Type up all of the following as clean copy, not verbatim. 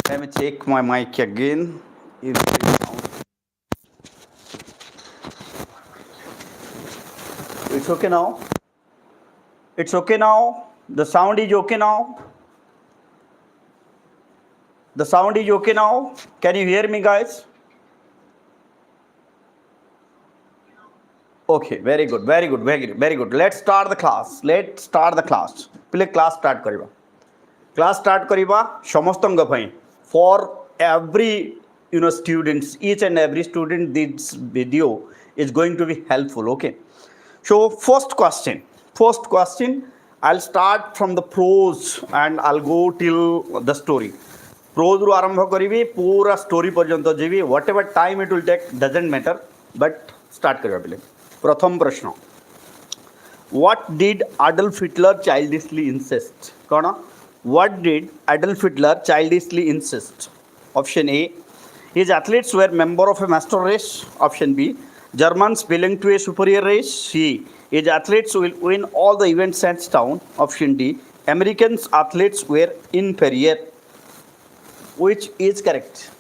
Let me check my mic again. If it's okay now. It's okay now. The sound is okay now. The sound is okay now. Can you hear me, guys? Okay, very good, very good, very good, very good. Let's start the class. Let's start the class. Pile class start kariba. Class start kariba. Samastanga bhai. For every students, each and every student, this video is going to be helpful. Okay. So first question, I'll start from the prose and I'll go till the story. Prose ru arambha karibi, pura story parjanto jibi, whatever time it will take doesn't matter, but start kariba pile. Pratham prashna. What did Adolf Hitler childishly insist? Kona? What did Adolf Hitler childishly insist? Option A. His athletes were member of a master race. Option B. Germans belong to a superior race. C. His athletes will win all the events hands down. Option D. Americans athletes were inferior. Which is correct?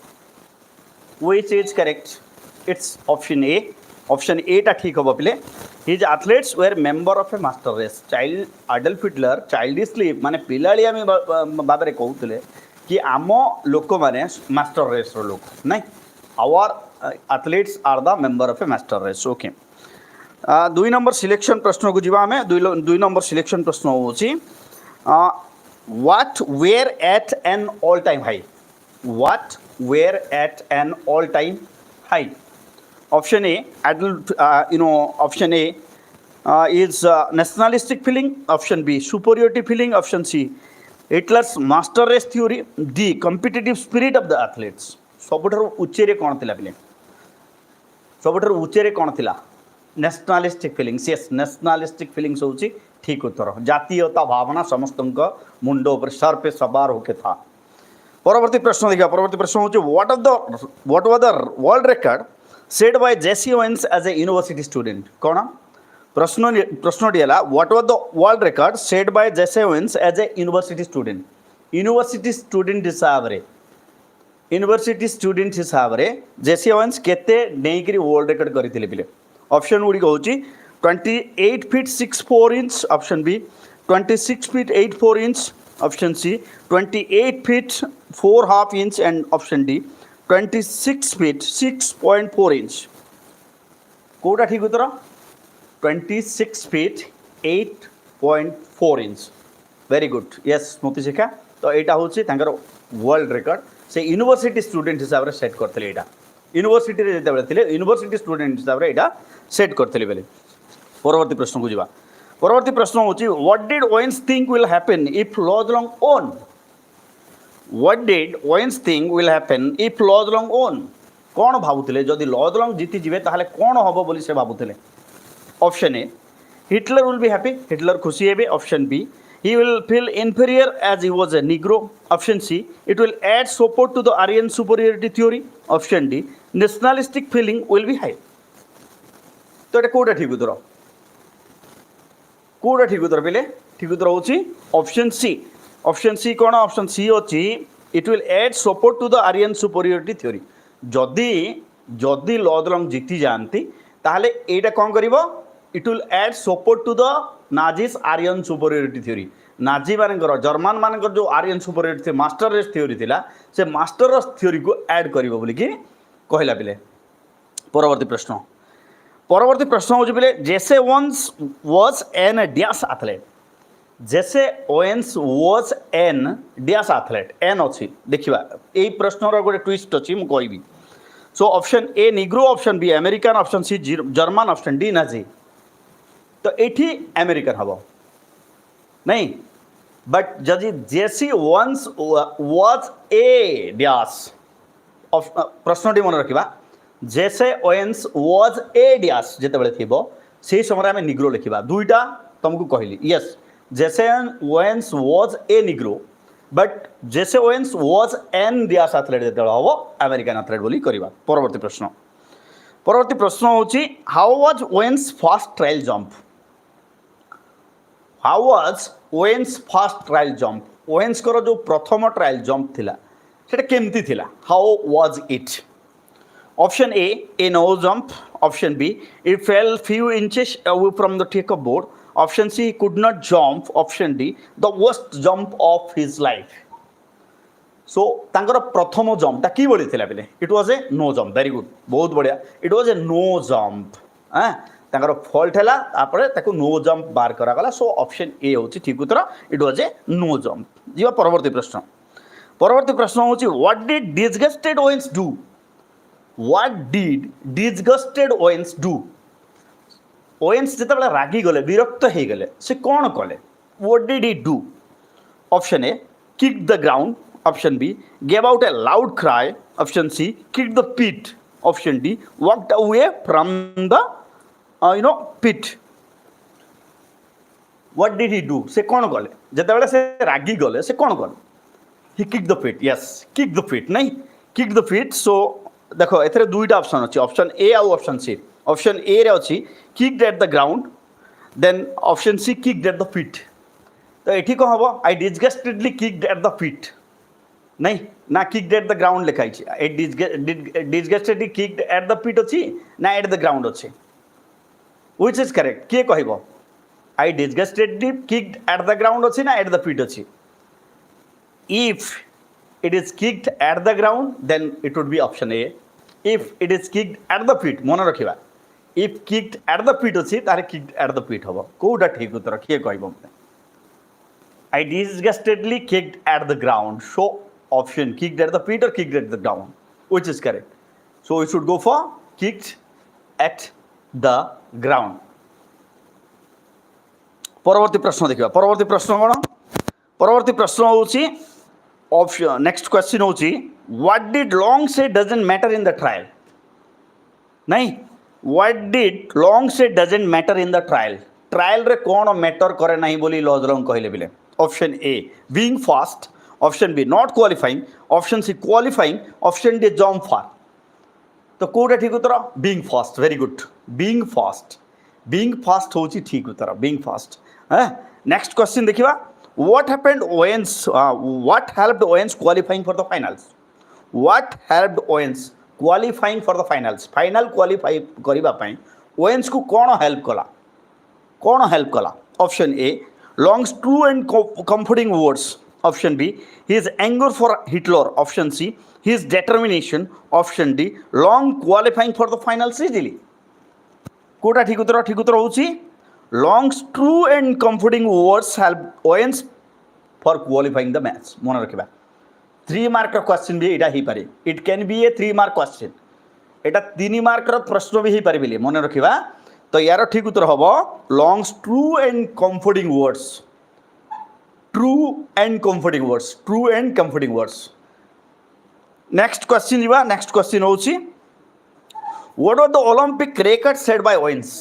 Which is correct? It's option A. Option A टा ठीक होगा पहले. His athletes were member of a master race. Child Adolf Hitler childishly माने पिलालिया में बाबरे कहूतले कि आमो लोको माने master race रो लोक नहीं. Our athletes are the member of a master race. Okay. 2 number selection प्रश्न को जीवा में 2 number selection प्रश्न होची. What were at an all time high? What were at an all time high? Option A, option A is nationalistic feeling. Option B, superiority feeling. Option C, Hitler's master race theory. D, competitive spirit of the athletes. ସବୁଠାରୁ ଉଚ୍ଚରେ କ'ଣ ଥିଲା ପିଲେ? ସବୁଠାରୁ ଉଚ୍ଚରେ କ'ଣ ଥିଲା? ନ୍ୟାସନାଲିଷ୍ଟିକ୍ feelings. Yes, ନ୍ୟାସନାଲିଷ୍ଟିକ୍ feelings ହେଉଛି ଠିକ୍ ଉତ୍ତର. ଜାତୀୟତା ଭାବନା ସମସ୍ତଙ୍କ ମୁଣ୍ଡ ଉପରେ ସର पे सवार होके था. ପରବର୍ତ୍ତୀ ପ୍ରଶ୍ନ ଦେଖିବା. ପରବର୍ତ୍ତୀ ପ୍ରଶ୍ନ ହେଉଛି what was the world record set by Jesse Owens as a university student? କ'ଣ? ପ୍ରଶ୍ନଟି ହେଲା what was the world record set by Jesse Owens as a university student? University student हिसाब रे जेसी ओवेन्स केते नेइकरी वर्ल्ड रेकॉर्ड करथिले पिले. Option गुडी कहूची 28 feet 64 inch. Option B 26 feet 84 inch. Option C 28 feet 4.5 inch and option D 26 feet 6.4 inch. कोटा ठीक उत्तर 26 feet 8.4 inch. Very good. Yes Smriti Shikha. तो एटा होची तांकर वर्ल्ड रेकॉर्ड से यूनिवर्सिटी स्टूडेंट हिसाब से सेट करते यहाँ. यूनिवर्सिटी जो यूनिवर्सिटी स्टूडेंट हिसाब से यहाँ सेट करते बेले. परवर्ती प्रश्न को जीवा. परवर्ती प्रश्न होची what did Owens think will happen if Luz Long won? What did Owens think will happen if Luz Long won? कौन भावुले जदि लॉजलॉन्ग जीति जीवे ताहले कौन हम बोली से भावुले? Option A Hitler will be happy. Hitler खुशी हेबे. Option B he will feel inferior as he was a negro. Option C, it will add support to the Aryan superiority theory. Option D, nationalistic feeling will be high. तो এটা কোটা ঠিক উত্তর? কোটা ঠিক উত্তর পেলে? ঠিক উত্তর হচ্ছে অপশন সি. অপশন সি কোন? অপশন সি হচ্ছে it will add support to the Aryan superiority theory. যদি লজলং জিতি যাଆନ୍ତି তাহলে এইটা কোন করিব? It will add support to the Nazis Aryan superiority theory. Nazi मानकर जर्मन मानकर जो Aryan superiority master race theory थिला से मास्टर रेस थ्योरी को ऐड करिवो बोली कि कहला पिले. परवर्ती प्रश्न हो पिले Jesse Owens was an dash athlete. Jesse Owens was an dash athlete. एन अछि देखिबा एई प्रश्नर गोटे ट्विस्ट अछि मु कहबी. So option A Negro. Option B American. Option C German. Option D Nazi. तो एठी अमेरिकन हम नहीं. बट जदि Jesse Owens was a dash प्रश्नटी मन रखा जेसे ओवेन्स वाज ए डैश जिते थी से समय आम निग्रो लिखा. दुईटा तुमको कहली. Yes Jesse Owens was a Negro but Jesse Owens was an dash athlete जो हम अमेरिकन एथलीट बोली करवा. परवर्ती प्रश्न होची how was Owens first trial jump? How was Owens first trial jump? Owens जो प्रथम ट्रायल जंप थिला সেটা কেমতি ଥିଲା, how was it? Option A no jump. Option B, it fell few inches away from the takeoff board. Option C, he could not jump. Option D, the worst jump of his life. So ତାଙ୍କର ପ୍ରଥମ ଜମ୍ପଟା କିଭଳି ଥିଲା ବେଲେ? ଇଟ୍ was a no jump. Very good, ବହୁତ ବଢ଼ିଆ। ଇଟ୍ was a no jump. ତାଙ୍କର fault ହେଲା, ତାପରେ ତାକୁ ନୋ ଜମ୍ପ ବାହାର କରାଗଲା। ସୋ ଅପସନ୍ ଏ ହେଉଛି ଠିକ୍ ଉତ୍ତର। It was a no jump. ଯିବା ପରବର୍ତ୍ତୀ ପ୍ରଶ୍ନ। ପରବର୍ତ୍ତୀ ପ୍ରଶ୍ନ ହେଉଛି what did disgusted Owens do? What did disgusted Owens do? Owens ଯେତେବେଳେ ରାଗିଗଲେ, ବିରକ୍ତ ହେଇଗଲେ, ସେ କ'ଣ କଲେ? What did he do? Option A, kicked the ground. Option B, gave out a loud cry. Option C, kicked the pit. Option D, walked away from the pit. What did he do? ସେ କ'ଣ କଲେ? ଯେତେବେଳେ ସେ ରାଗିଗଲେ ସେ କ'ଣ କଲେ? He kicked the pit. Yes, kicked the pit, ନାଇଁ? Kicked the pit. So देखो एथरे दुईटा ऑप्शन अच्छी, ऑप्शन ए आउ ऑप्शन सी। ऑप्शन ए रे अच्छी kicked at the ground, then option C kicked at the feet. तो एठी कौन हम? I disgustedly kicked at the feet, नहीं ना किक्ड एट द ग्राउंड लिखाई ए disgustedly kicked at the feet अच्छी ना एट द ग्राउंड अच्छी? Which is correct? किए कहब? I disgustedly kicked at the ground अच्छी ना एट द फीट अच्छी? If it is kicked at the ground, then it would be option A. If it is kicked at the feet, मन रखिबा, if kicked at the feet अछि तारे kicked at the feet हबो। कोउटा ठीक उत्तर किए कहबो? I disgustedly kicked at the ground. So option kicked at the feet or kicked at the ground, which is correct? So we should go for kicked at the ground. परवर्ती प्रश्न देखिबा। परवर्ती प्रश्न कोन? परवर्ती प्रश्न होछि ऑप्शन, नेक्स्ट क्वेश्चन होची what did long से doesn't matter in the trial? नहीं, व्हाट डिड लॉन्ग से doesn't matter in the trial? Trial रे कौन मैटर करे नहीं बोली लॉज लॉन्ग कहले बिले? Option A, being fast. Option B, not qualifying. Option C, qualifying. Option D, jump far. तो कोटा ठीक उत्तर? Being fast. Very good, being fast. Being fast होची ठीक उत्तर, बीइंग फास्ट। नेक्स्ट क्वेश्चन देखिबा। What happened Owens? What helped Owens qualifying for the finals? What helped Owens qualifying for the finals? Final qualify करिबा पई Owens को कौन help कला? कौन हेल्प कला? Option A, Long's true and comforting words. Option B, his anger for Hitler. Option C, his determination. Option D, Long qualifying for the finals easily. Kota ठीक उत्तर? ठीक उत्तर होची Long's true and comforting words help Owens for qualifying the match. मन रखिबा। 3 mark question भी एटा ही पारे। It can be A 3 mark question. Etah 3 mark प्रश्न भी ही पारे बिले मन रखिबा। तो यार ठीक उत्तर हबो Long's true and comforting words. True and comforting words. True and comforting words. Next question जीवा। नेक्स्ट क्वेश्चन होची what was the Olympic record set by Owens?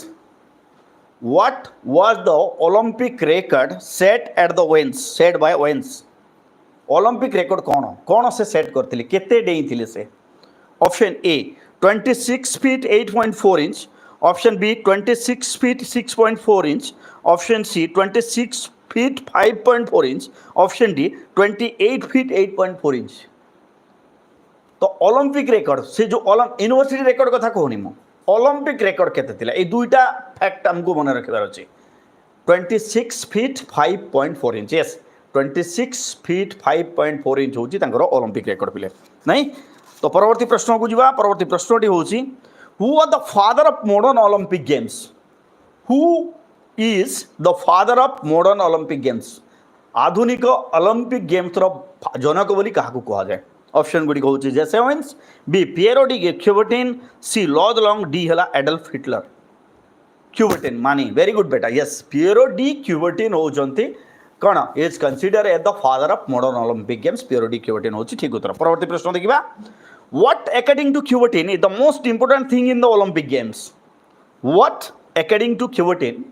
What was the Olympic record set at the Owens? Set by Owens. Olympic record कौन से set करथिले? केते डेई थिले से? Option A, 26 feet 8.4 inch. Option B, 26 feet 6.4 inch. Option C, 26 feet 5.4 inch. Option D, 28 feet 8.4 inch. तो Olympic record से जो यूनिवर्सिटी रेकर्ड कथा कहूनी मु, ओलंपिक रेकर्ड केते थिला? ए दुईटा फैक्ट हमको मन रखिबार अछि। 26 feet 5.4 inch. Yes, 26 feet 5.4 inch होची तांकर ओलंपिक रेकर्ड पिले नहीं। तो परवर्ती प्रश्न को जीवा। परवर्ती प्रश्नटी होची who are the father of modern Olympic games? Who is the father of modern Olympic games? आधुनिक ओलंपिक गेम्स रो जनक बोली काहाकू कहा जाय? ऑप्शन गुडी कहूची Jesse Owens, B Pierre de Coubertin, C Luz Long, D हला एडल्फ हिटलर। क्यूबर्टिन मानी, वेरी गुड बेटा। यस, पिएरो डी क्यूबर्टिन होचंती कौन is consider as the father of modern Olympic games? Pierre de Coubertin होची ठीक उत्तर। परवर्ती प्रश्न देखिबा। What according to Coubertin is the most important thing in the Olympic games? What according to Coubertin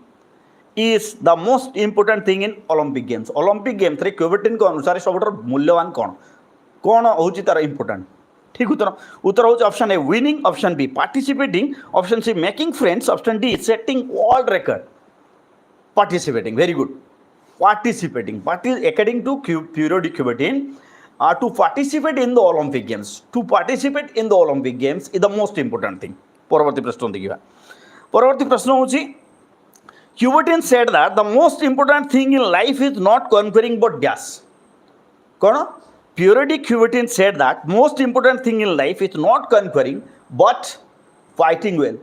is the most important thing in Olympic games? Olympic games रे Coubertin को अनुसार सबटर मूल्यवान कौन कौन होची तार इंपोर्टेंट? ठीक उत्तर उत्तर होची option A winning, option B participating, option C making friends, option D setting world record. Participating, very good, participating. According to Pierre de Coubertin To participate in the Olympic Games. To participate in the Olympic Games is the most important thing. परवर्ती प्रश्न देखिए परवर्ती प्रश्न होची Cubertin said that the most important thing in life is not conquering but dash. कौन Purity Cubertin said that most important thing in life is not conquering but fighting well.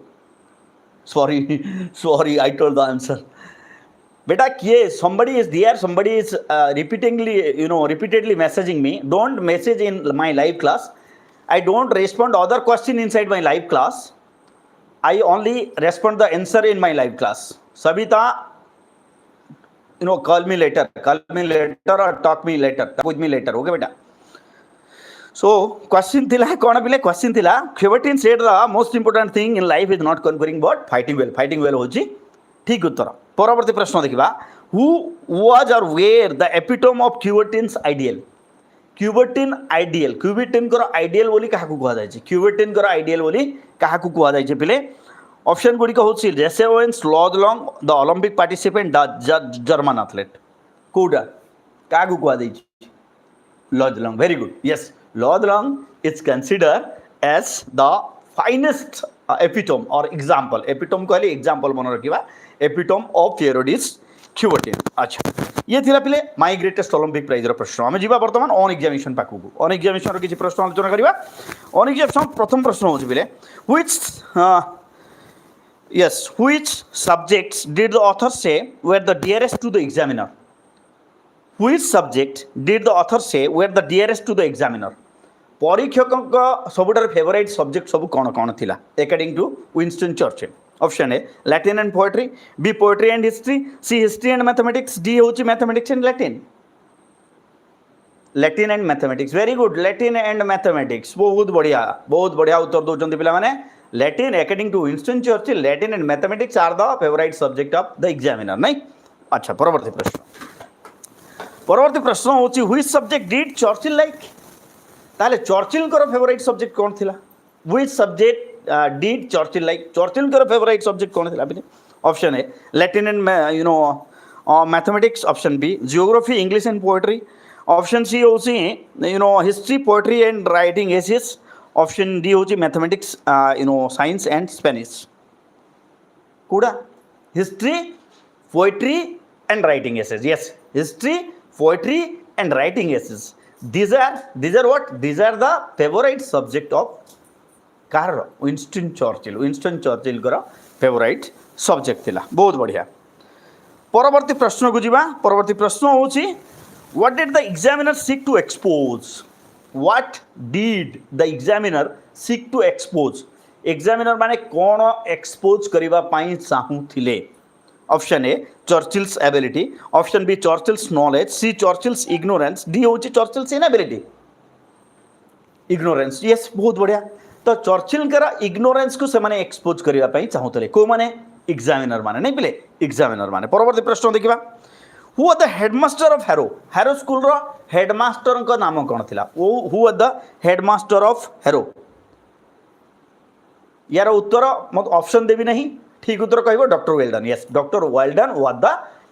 Sorry, I told the answer. Beta, yes, somebody is there, somebody is repeatedly messaging me. Don't message in my live class. I don't respond other question inside my live class. I only respond the answer in my live class. Sabita, call me later or talk me later, talk with me later. Okay, beta. So, question thila, kona bile question thila. Cubertin said the most important thing in life is not conquering but fighting well. Fighting well hoji. ठीक उत्तर परवर्ती प्रश्न देखा who was or were the epitome of Coubertin's ideal Coubertin ideal Coubertin को ideal बोली काहाकू कुआ जाय छै क्यूबर्टिन को आइडियल बोली काहाकू कुआ जाय छै पिले ऑप्शन गुडी को होछि Jesse Owens Luz Long the Olympic participant the German athlete कोडा काहाकू कुआ जाय छै Luz Long very good yes Luz Long is consider as the finest epitome or example epitome कहले example मन रखिबा epitome of Purity Cubertin अच्छा ये थिला पिले माय ग्रेटेस्ट ओलंपिक प्राइज रो प्रश्न हम जीवा वर्तमान ऑन एग्जामिनेशन पाकू ऑन एग्जामिनेशन रो किछि प्रश्न आलोचना करिबा ऑन एग्जामिनेशन प्रथम प्रश्न होछि पिले which subjects did the author say were the dearest to the examiner which subject did the author say were the dearest to the examiner परीक्षक सबुठार फेवरेट सब्जेक्ट सब कौन कौन थिला according to Winston Churchill option A Latin and poetry B poetry and history C history and mathematics D होची mathematics and Latin and mathematics very good Latin and mathematics बहुत बढ़िया उत्तर दौरान पिला माने Latin according to Winston Churchill Latin and mathematics are the favourite subject of the examiner नहीं अच्छा परवर्ती प्रश्न होची which subject did Churchill like ताले चर्चिल को फेवरेट सब्जेक्ट कौन थिला which subject did Churchill like Churchill को फेवरेट सब्जेक्ट कौन थिला option A Latin and mathematics option B geography English and poetry option C होची history poetry and writing essays option D होची mathematics science and Spanish कोडा history poetry and writing essays yes history poetry and writing essays these are what these are the favorite subject of कार Winston Churchill को favourite subject थिला बहुत बढ़िया परवर्ती प्रश्न को जीवा परवर्ती प्रश्न होची what did the examiner seek to expose what did the examiner seek to expose examiner माने कोन एक्सपोज करिवा पई चाहू थिले option A Churchill's ability option B Churchill's knowledge C Churchill's ignorance D होची चर्चिल्स इनएबिलिटी इग्नोरेंस यस बहुत बढ़िया तो चर्चिल करा इग्नोरेंस को से माने एक्सपोज करिवा पई चाहूतले को माने एग्जामिनर माने नहीं पिले एग्जामिनर माने परवर्ती प्रश्न देखिबा who was the headmaster of Harrow school रो हेडमास्टर को नाम कोन थिला who was the headmaster of Harrow यार उत्तर मत ऑप्शन देबी नहीं ठीक उत्तर कहबो doctor Welldon yes doctor Welldon was the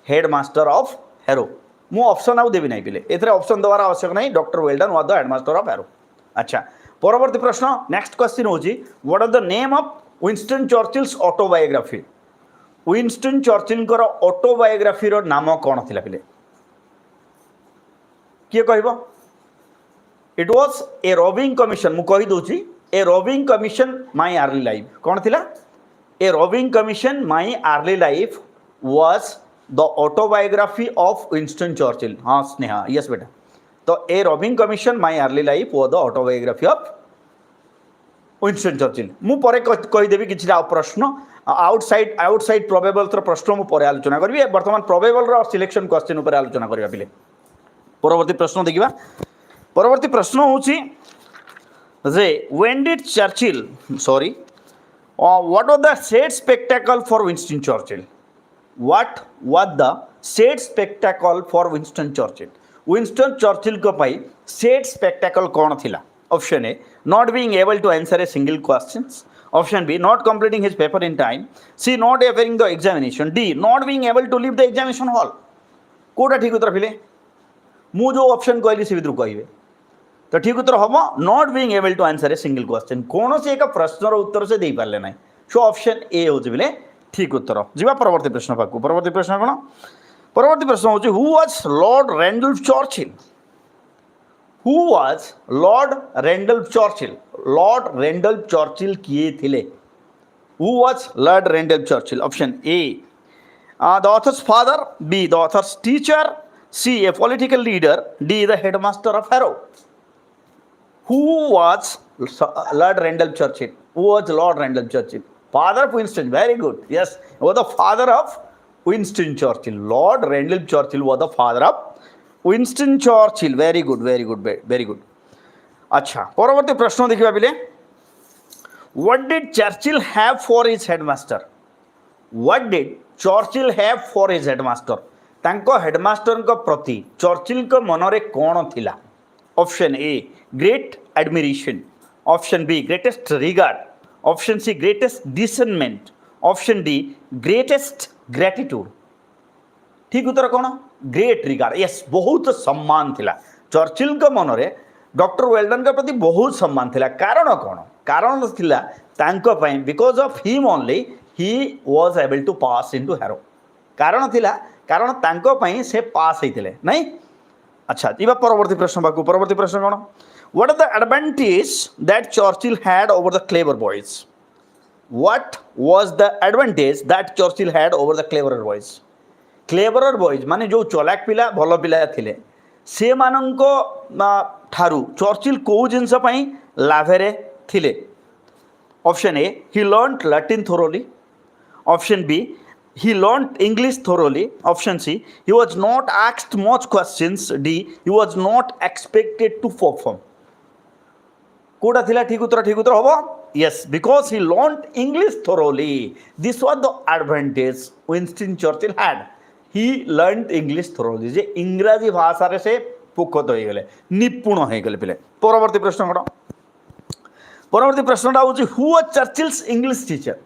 headmaster of Harrow मु ऑप्शन आउ देबी नहीं पिले एथरे ऑप्शन देवार आवश्यक नहीं doctor Welldon was the headmaster of Harrow अच्छा परवर्ती प्रश्न नेक्स्ट क्वेश्चन होची what are the name of Winston Churchill's autobiography Winston Churchill को ऑटोबायोग्राफी रो नाम कोन थिला पिले किए कहबो it was a roving commission मु कहि दोची a roving commission my early life कोन थिला a roving commission my early life was the autobiography of Winston Churchill हाँ स्नेहा यस बेटा तो a roving commission my early life was the autobiography of Winston Churchill मु परे कहि देबी किछि प्रश्न आउटसाइड प्रोबेबल प्रश्न मु परे आलोचना करबी वर्तमान प्रोबेबल रो सिलेक्शन क्वेश्चन ऊपर आलोचना करबा पिले परवर्ती प्रश्न देखिबा परवर्ती प्रश्न होची जे when did Churchill sorry what was the sad spectacle for Winston Churchill what was the sad spectacle for Winston Churchill Winston Churchill को पाई sad spectacle कौन थिला option A not being able to answer a single questions option b not completing his paper in time c not appearing the examination d not being able to leave the examination hall कोटा ठीक उत्तर फिले मु जो option कहली से विद्रु कहिबे तो ठीक उत्तर हम not being able to answer a single question कौन से एक प्रश्नर उत्तर से दे पारे ना सो ऑप्शन ए हो बोले ठीक उत्तर जी परवर्ती प्रश्न पाक परवर्ती प्रश्न कौन परवर्ती प्रश्न हूँ who was Lord Randolph Churchill who was Lord Randolph Churchill Lord Randolph Churchill किए थिले who was Lord Randolph Churchill option A the author's father b the author's teacher c a political leader d the headmaster of Harrow who was Lord Randolph Churchill who was Lord Randolph Churchill father of Winston very good yes he was the father of Winston Churchill Lord Randolph Churchill was the father of Winston Churchill very good very good अच्छा परवर्ती प्रश्न देखिबा बिले what did Churchill have for his headmaster what did Churchill have for his headmaster तांको headmaster को प्रति Churchill को मनरे कौन थिला option A great admiration option B greatest regard option C greatest discernment option D greatest gratitude ठीक उत्तर कौन ग्रेट रिगार्ड यस बहुत सम्मान थिला चर्चिल को मनरे डॉक्टर वेल्डन के प्रति बहुत सम्मान थिला कारण कौन कारण थिला तांको पई because of him only he was able to pass into Harrow कारण थिला कारण तांको पई से पास होइतिले नहीं अच्छा इबा परवर्ती प्रश्न बाकू परवर्ती प्रश्न कोन what are the advantage that Churchill had over the clever boys what was the advantage that Churchill had over the cleverer boys माने जो चलाक पिला भलो पिला थिले से माननको ठारू चर्चिल को जिंस पई लाभेरे थिले option A he learned Latin thoroughly option B he learned English thoroughly option C he was not asked much questions D he was not expected to perform कोडा थिला ठीक उत्तर होबो yes because he learned English thoroughly this was the advantage Winston Churchill had he learned English thoroughly जे इंग्रजी भाषा रे से पुखत होई गेले निपुण होई गेले पिले परवर्ती प्रश्न कोन परवर्ती प्रश्नटा होची who was Churchill's English teacher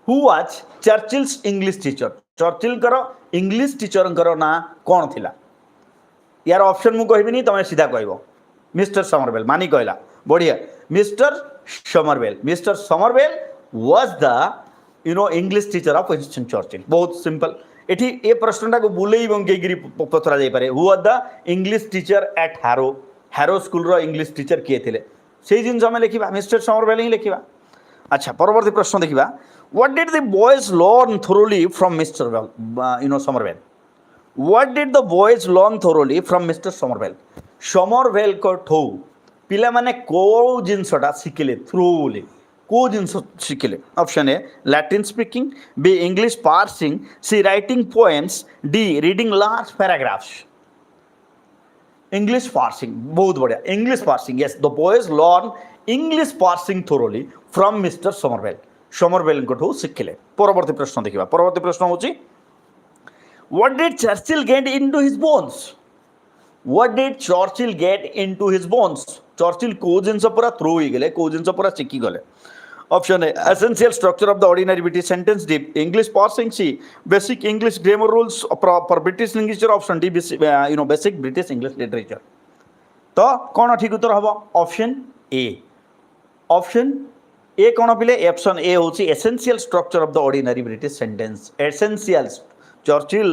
who was Churchill's English teacher Churchill करो इंग्लिश टीचर करो ना कौन थिला यार ऑप्शन मु कहबिनी तमे सीधा कहबो मिस्टर समरवेल मानी कहला बढ़िया Mr Somervell was the English teacher of Winston Churchill बहुत सिंपल एठी ए प्रश्नटा को बुलेई बंगेगिरी पथरा जाई पारे who was the English teacher at Harrow school रो इंग्लिश टीचर किए थिले सेही जिन समय लिखिबा मिस्टर समरवेल ही लिखिबा अच्छा परवर्ती प्रश्न देखिबा what did the boys learn thoroughly from Mr. Somerville what did the boys learn thoroughly from Mr. Somerville को ठो पिला माने को जिनसटा शिखिले थ्रूली को जिनस शिखिले option A Latin speaking B English parsing C writing poems D reading large paragraphs English parsing बहुत बढ़िया English parsing yes the boys learn English parsing thoroughly from mister Somervell को शिखिले परवर्ती प्रश्न देखिबा परवर्ती प्रश्न होची what did Churchill get into his bones Churchill को जिंस पूरा थ्रू ही गेले को जिंस पूरा शिखि गले option A essential structure of the ordinary British sentence D English parsing C basic English grammar rules for British linguistics option D basic British English literature तो कौन ठीक उत्तर हम ऑप्शन ए कौन पिले ऑप्शन ए होची essential structure of the ordinary British sentence essential Churchill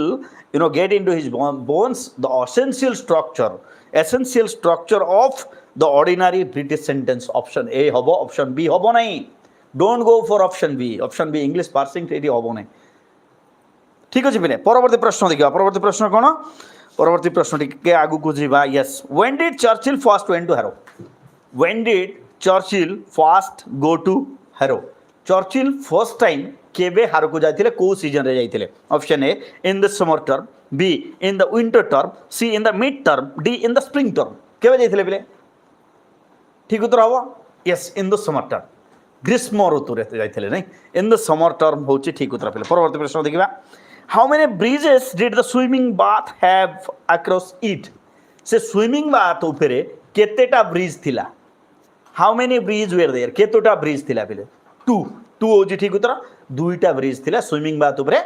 get into his bones the essential structure of the ordinary British sentence option A हबो option B हबो नहीं don't go for option B English parsing एटी हबो नहीं ठीक अछि पिले परवर्ती प्रश्न देखिबा परवर्ती प्रश्न कोन परवर्ती प्रश्न टिके आगु को जीवा yes when did Churchill first went to Harrow when did Churchill first go to Harrow Churchill first time केबे हारो को जाइथिले को सीजन रे जाइथिले option A in the summer term B in the winter term C in the mid term D in the spring term केबे जाइथिले बिले ठीक उत्तर हबो yes in the summer term ग्रीष्म ऋतु रे जाइथिले नै इन द समर टर्म होची ठीक उत्तर पिले परवर्ती प्रश्न देखिबा how many bridges did the swimming bath have across it से स्विमिंग बाथ ऊपरे केतेटा ब्रिज थिला how many bridge were there केतोटा ब्रिज थिला पिले टू होची ठीक उत्तर दुईटा ब्रिज थिला स्विमिंग बाथ ऊपरे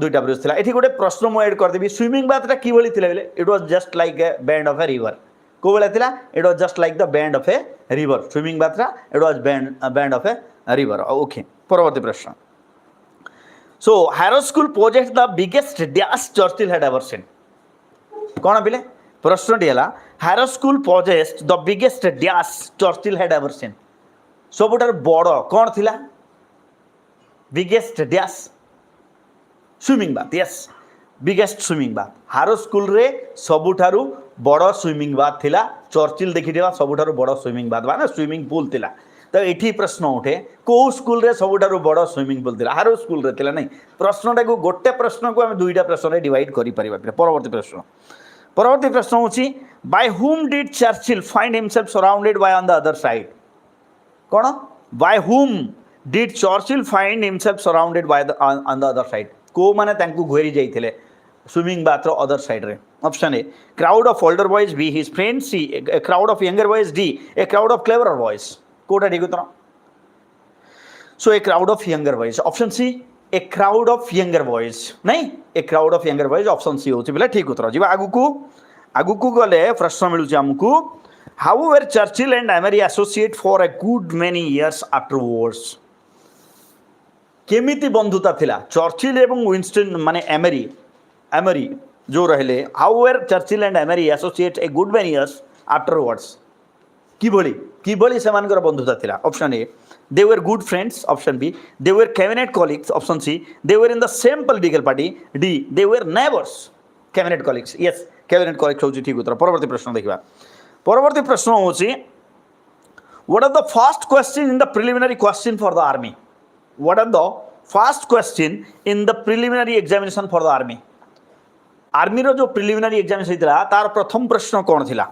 दुईटा ब्रिज थिला एठी गोटे प्रश्न मु ऐड कर देबी स्विमिंग बाथ रा की भली थिला बेले it was just like a bend of a river को बेला थिला it was just like the bend of a river swimming bath रा it was bend of a river okay परवर्ती प्रश्न so Harrow school project the biggest dash Churchill had ever seen कौन पिले प्रश्नटी है Harrow school project the biggest dash Churchill had ever seen सबुठार बड़ कौन थिला biggest dash swimming bath yes biggest swimming bath हारो स्कूल रे सबुठारु बड़ स्विमिंग बाथ थिला चर्चिल देखिथिबा सबुठारु बड़ स्विमिंग बाथ माने स्विमिंग पूल थिला तो ये प्रश्न उठे कौ स्कूल रे सबुठारु बड़ स्विमिंग पूल थिला हारो स्कूल रे थिला नहीं प्रश्नटा को गोटे प्रश्न को आम दुईटा प्रश्न डिवाइड करि परिबा परवर्ती प्रश्न होची by whom did Churchill find himself surrounded by on the other side कौन by whom did Churchill find himself surrounded by on the other side को माने तांकु घेरी जाइथिले स्विमिंग बाथ रो अदर साइड रे option A crowd of older boys B his friends C a crowd of younger boys D a crowd of clever boys कोटा ठीक उत्तर so a crowd of younger boys option C a crowd of younger boys नहीं a crowd of younger boys option C होची बोले ठीक उत्तर जीवा आगु को गले प्रश्न मिलुची हमकु how were Churchill and Amery associate for a good many years afterwards केमिति बंधुता थिला चर्चिल एवं विंस्टन माने एमरी जो रहले how were Churchill and Amery associate a good many years afterwards किभली सेमानकर बंधुता थिला option A they were good friends option b they were cabinet colleagues option c they were in the same political party d they were neighbors cabinet colleagues yes cabinet colleagues होची ठीक उत्तर परवर्ती प्रश्न देखिबा परवर्ती प्रश्न होची what are the first question in the preliminary question for the army what are the first question in the preliminary examination for the army रो जो preliminary examination हितला तार प्रथम प्रश्न कोन थिला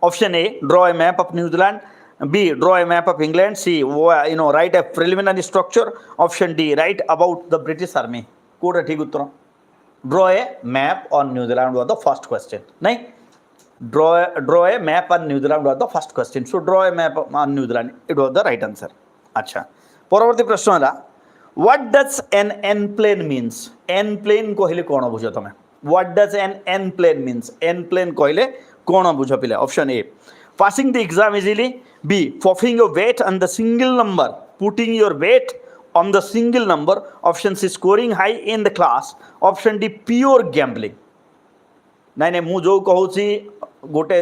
option A draw a map of New Zealand B. Draw a map of England. C. Write a preliminary structure. Option D. Write about the British Army. कोटा ठीक उत्तर Draw a map on New Zealand was the first question. नहीं Draw a map on New Zealand was the first question. So draw a map on New Zealand. It was the right answer. अच्छा परवर्ती प्रश्न है What does an N-plane means? N-plane कहले कौन बुझो तमे What does an N-plane means? N-plane कहले कौन बुझो पिले Option A. Passing the exam easily. B. Puffing your weight on the single number. Putting your weight on the single number. Option C. Scoring high in the class. Option D. Pure gambling. नहीं मु जो कहूची गोटे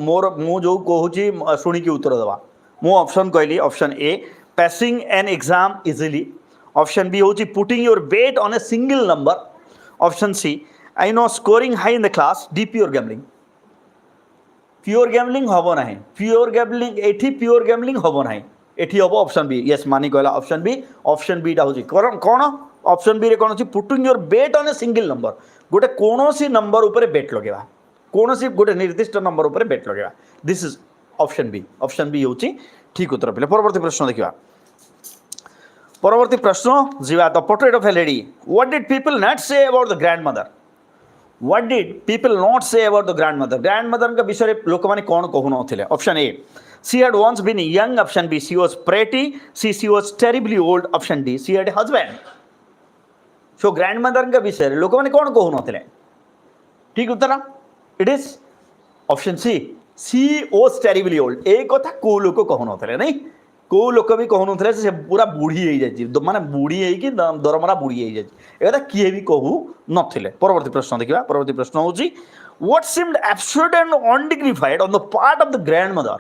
मोर मु जो कहूची शुणी की उत्तर दवा मु ऑप्शन कहली option A passing an exam easily. Option B होची putting your weight on a single number. Option C scoring high in the class. D. Pure gambling. Pure gambling हम ना प्योर गैमलिंग एठी प्योर गैमलिंग हम ना एठी हम option B yes मानी कहला ऑप्शन बी टा होची कौन ऑप्शन बी रे कौन अछि putting your bet on a single number गोटे कोनोसी नंबर ऊपर बेट लगेबा कोनोसी गोटे निर्दिष्ट नंबर ऊपर बेट लगेबा दिस इज ऑप्शन बी होची ठीक उत्तर पिले परवर्ती प्रश्न देखिबा परवर्ती प्रश्न जीवा the portrait of A lady what did people not say about the grandmother What did people not say about the grandmother? Grandmother का विषय लोक माने कौन कहू नथिले option A she had once been young option b she was pretty c she was terribly old option d she had a husband so grandmother का विषय लोक माने कौन कहू नथिले ठीक उत्तर it is option C she was terribly old ए कथा को लोक कहू नथिले नहीं को लोक भी कहू नथिले से पूरा बूढ़ी हो जाई माने बूढ़ी है कि दरमरा बूढ़ी हो जाई एटा किए भी कहू नथिले परवर्ती प्रश्न देखिबा परवर्ती प्रश्न होची what seemed absurd and undignified on the part of the grandmother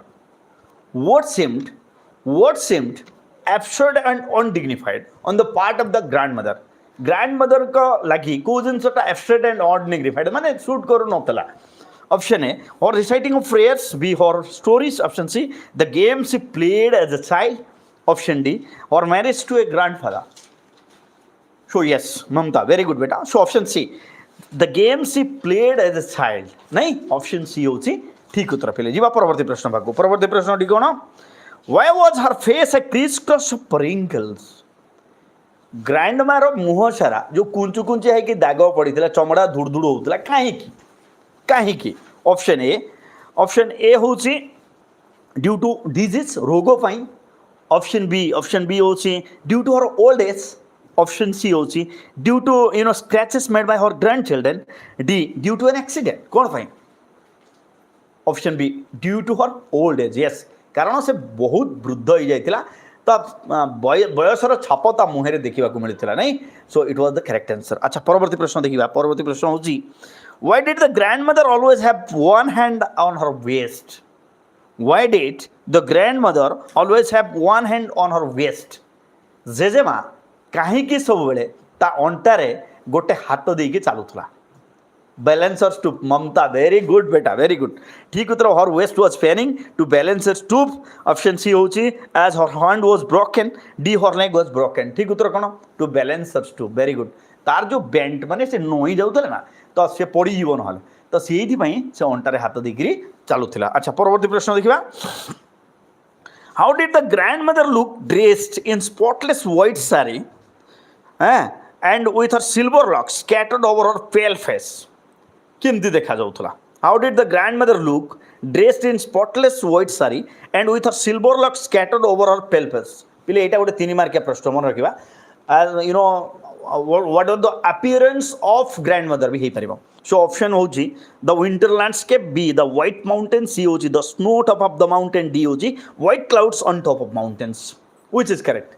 what seemed absurd and undignified on the part of the grandmother का लगी को जिनसटा absurd and undignified माने सूट करू नथला option A or reciting of prayers b for stories option c the games she played as a child option d or marriage to a grandfather so yes mamta very good beta so option c the games she played as a child नहीं option c होची ठीक उत्तर पिले जीवा परवर्ती प्रश्न भागो परवर्ती प्रश्न टी कोन why was her face a crisscross of wrinkles grandma रो मुह सारा जो कुंचु है कि दाग पड़ीला चमड़ा धुड़धुड़ होउतला काहे ऑप्शन ए होची ड्यू टू डिजीज रोग पाई ऑप्शन बी होची due to her old age option C होची due to scratches made by her grandchildren D due to an accident कौन पाई option B due to her old age yes कारण से बहुत वृद्ध हो जाइतिला तो बयसर छाप ता मुहरे देखा मिलता नहीं so it was the correct answer अच्छा परवर्ती प्रश्न देखिबा परवर्ती प्रश्न होची why did the grandmother always have one hand on her waist why did the grandmother always have one hand on her waist जेजेमा कहीं सब बेले ता अंटारे गोटे हाथ देकी चलुला balance her stoop Mamata very good बेटा वेरी गुड ठीक उत्तर her waist was paining to balance stoop option C होची as her hand was broken D her leg was broken ठीक उत्तर कौन to balance stoop very good तार जो बेंट माने से नई जाउतले ना तो से पड़ी जीव नहले तो सेही पई से अंटारे हाथ देकी चलुला अच्छा परवर्ती प्रश्न देखिबा how did the grandmother look dressed in spotless white sari and with her silver locks scattered over her pale face केमती देखा जाउथला how did the grandmother look dressed in spotless white sari and with her silver locks scattered over her pale face पिले एटा गोटे 3 मार्किया प्रश्न मन रखिबा you know what are the appearance of grandmother भी हे परिबो सो ऑप्शन होची the winter landscape B the white mountain C होची the snow top of the mountain D होची white clouds on top of mountains which is correct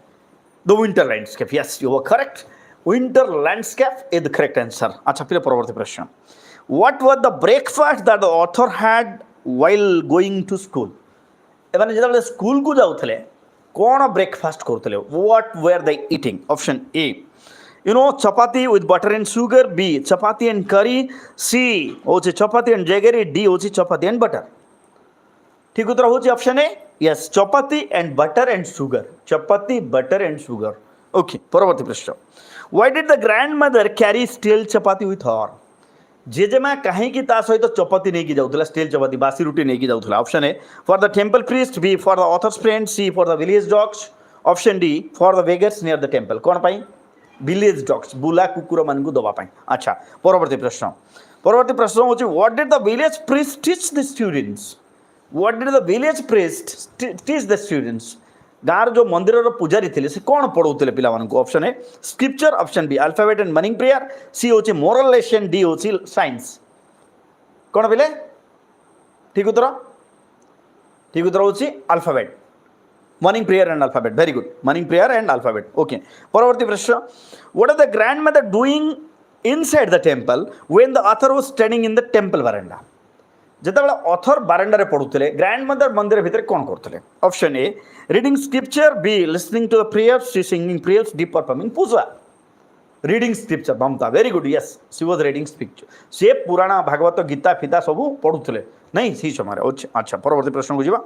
the winter landscape yes you were correct winter landscape is the correct answer अच्छा फिर परवर्ती प्रश्न what was the breakfast that the author had while going to school एमाने जेतबेले school को जाउथले कोन breakfast करथले what were they eating option A you know chapati with butter and sugar b chapati and curry c hochi chapati and jaggery d hochi chapati and butter ठीक उत्तर होची option A yes chapati and butter and sugar chapati butter and sugar okay परवर्ती प्रश्न why did the grandmother carry stale chapati with her जेजेमा कहीं की ता सहित चपाती नहीं की जाउथला स्टील चपाती बासी रोटी नहीं की जाउथला option A for the temple priest B for the author's friend C for the village dogs option D for the beggars near the temple कौन पाई विलेज डॉग्स बुला कुकुर मान को दबा पाई अच्छा परवर्ती प्रश्न होची what did the village priest teach the students what did the village priest teach the students गाँव जो मंदिर पूजारी थे से कौन पढ़ाऊले पिला option A scripture option B alphabet and morning prayer C होची मोरल लेसन डी होची साइंस कौन पिले ठीक उत्तर होची alphabet morning prayer and alphabet very good morning prayer and alphabet okay परवर्ती प्रश्न what are the grandmother doing inside the temple when the author was standing in the temple veranda जेतबेले author veranda रे पढुतले grandmother मंदिर भितर कोन करतले option A reading scripture B listening to the prayers C singing prayers D performing puja reading scripture Mamata very good yes she was reading scripture से पुराण भागवत गीता फिता सब पढुतले नहीं सी समय अच्छा परवर्ती प्रश्न को जीवा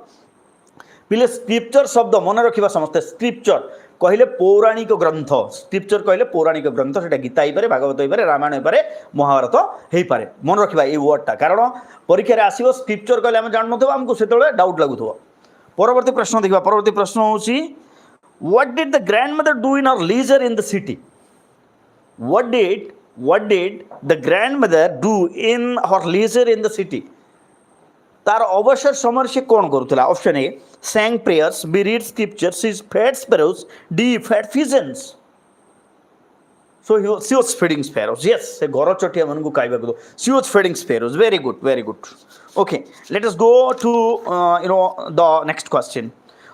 पिले स्क्रिप्चर शब्द मन रखा समस्ते स्क्रिप्चर कहले पौराणिक ग्रंथ स्क्रिप्चर कहले पौराणिक ग्रंथ से गीता हो पारे भागवत हो पारे रामायण हो पारे महाभारत हो पारे मन रखा ये वर्डटा कारण परीक्षा आसो स्क्रिप्चर कहले आम जान आमको से डाउट लगुव परवर्ती प्रश्न देखा परवर्ती प्रश्न होची what did the grandmother do in our leisure in the city what did the grandmother do in her leisure in the city तार अवसर समय से कौन करूला option A sang prayers B read scripture C fed sparrows D fed pigeons so she was feeding sparrows yes से घर चटिया मन को खाइबा को she was feeding sparrows very good okay let us go to you know the next question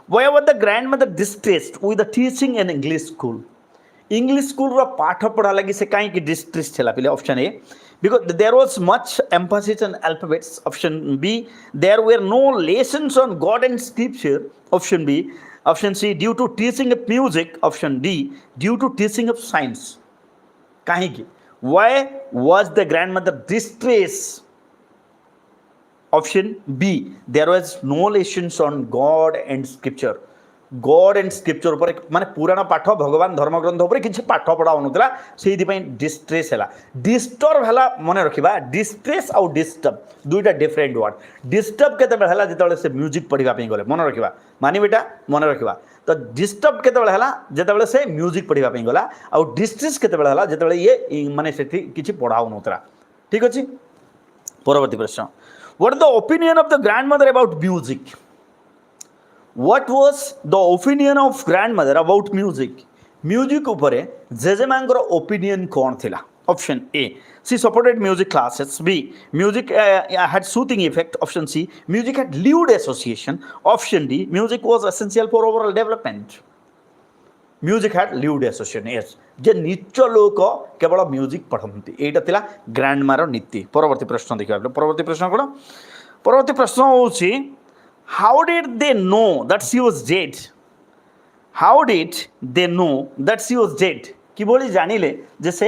why were the grandmother distressed with the teaching in English school रो पाठ पढ़ा लगी से काई की डिस्ट्रेस छला पिले option A because there was much emphasis on alphabets option b there were no lessons on god and scripture option b option c due to teaching of music option d due to teaching of science kahi ki why was the grandmother distressed option b there was no lessons on god and scripture God and scripture पर माने पुराण पाठ भगवान धर्मग्रंथ उपर किसी पाठ पढ़ा होनुला से डिस्ट्रेस है डिस्टर्ब है मन रखा डिस्ट्रेस आउ डिस्टर्ब दुईटा डिफरेंट वर्ड डिस्टर्ब केतबेले जो से म्यूजिक पढ़ाई गले मन रखा मानी बेटा मन रखा तो डिस्टर्ब केतबेले जो से म्यूजिक पढ़ाई गला आउ डिस्ट्रेस केतबेले जो ये माने किसी पढ़ा होनुला ठीक अच्छे परवर्ती प्रश्न what the opinion of the grandmother about music What was the opinion of grandmother about music? Music उपरे जेजेमांगर ओपिनियन कौन थिला option A C. Supported music classes. B. Music had soothing effect. Option C. Music had lewd association. Option D. Music was essential for overall development. Music had lewd association. Yes. जे नीच लोक केवल music पढ़ती यहाँ थिला ग्रांडमार नीति. परवर्ती प्रश्न देखिए. परवर्ती प्रश्न कौन? परवर्ती प्रश्न होची how did they know that she was dead? How did they know that she was dead? किभଳି ଜାଣିଲେ ଯେ ସେ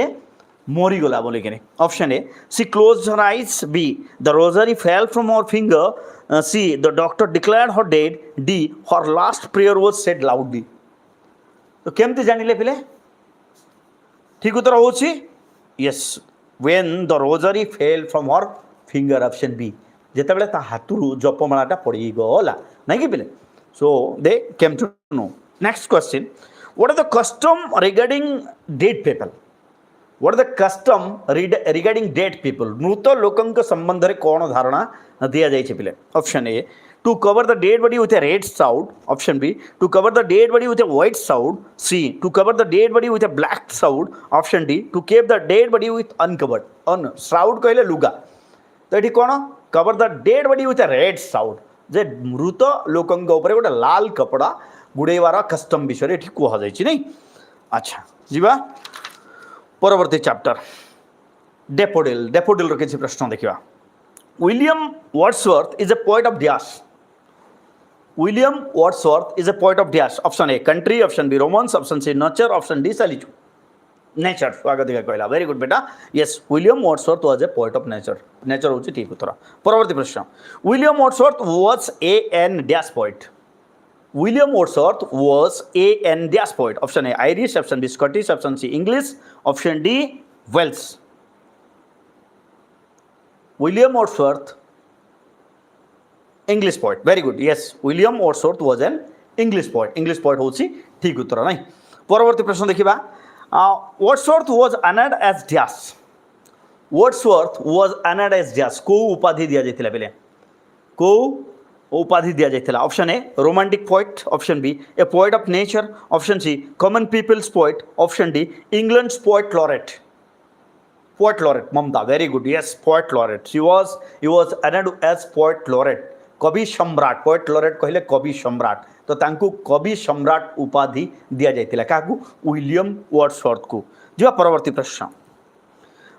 ମରିଗଲା ବୋଲିକିନି? Option A she close her eyes. B the rosary fell from her finger. C the doctor declared her dead. D her last prayer was said loudly. ତ କେମିତି ଜାଣିଲେ ପିଲେ? ଠିକ୍ ଉତ୍ତର ହେଉଛି yes, when the rosary fell from her finger. Option B ଯେତେବେଳେ ତା ହାତରୁ ଜପମାଳାଟା ପଡ଼ିଗଲା, ନାଇଁ କି ପିଲେ? So they came to know. Next question. What are the custom regarding dead people? What are the custom regarding dead people? मृत लोकंक संबंध रे कौन धारणा दिया जाइए पिले? Option A to cover the dead body with a red shroud. Option B to cover the dead body with a white shroud. C to cover the dead body with a black shroud. Option D to keep the dead body with uncovered. अन shroud कहले लुगा, तो ये कौन? Cover the dead body with a red shroud. जे मृत लोकंक ऊपर गोटे लाल कपड़ा गुड़ेबार कस्टम विषय ये कहुई नहीं. अच्छा जीवा परवर्ती चैप्टर डेफोडिल. डेफोडिल किसी प्रश्न देखा. William Wordsworth is a poet of dash. William Wordsworth is a poet of dash. Option A country. Option B romance. Option C nature. Option D solitude. Nature. स्वागत कहला. वेरी गुड बेटा. Yes William Wordsworth was a poet of nature. Nature हूँ ठीक उत्तर. परवर्ती प्रश्न. William Wordsworth was an dash poet. William Wordsworth was an dash poet. Option A Irish. Option B Scottish. Option C English. Option D Welsh. William Wordsworth English poet. Very good. Yes, William Wordsworth was an English poet. English poet होची ठीक उत्तर नहीं. परवर्ती प्रश्न देखिबा. Wordsworth was honored as dash. Wordsworth was honored as dash. को उपाधि दिया जाइतिला बेले? को उपाधि दिया जाइतिला. Option A romantic poet. Option B a poet of nature. Option C common people's poet. Option D England's poet laureate. Poet laureate Mamata. Very good. Yes poet laureate. He was honoured as poet laureate. कवि सम्राट. Poet laureate कहले कवि सम्राट, तो तांकू कवि सम्राट उपाधि दिया जाइतिला. काकू? विलियम वर्ड्सवर्थ को. जो परवर्ती प्रश्न.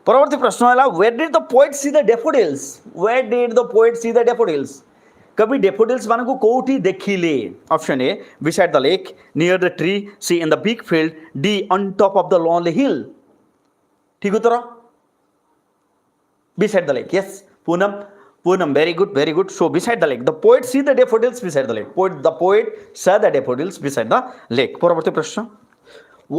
परवर्ती प्रश्न है where did the poet see the daffodils? Where did the poet see the daffodils? कभी डेफोडिल्स मान को कोठी देखिले? Option A beside the lake, near the tree. C in the big field. D on top of the lonely hill. ठीक उत्तर beside the lake. Yes Poonam. Poonam very good. Very good. So beside the lake. The poet see the daffodils beside the lake. The poet सा the daffodils beside the lake. परवर्ती प्रश्न.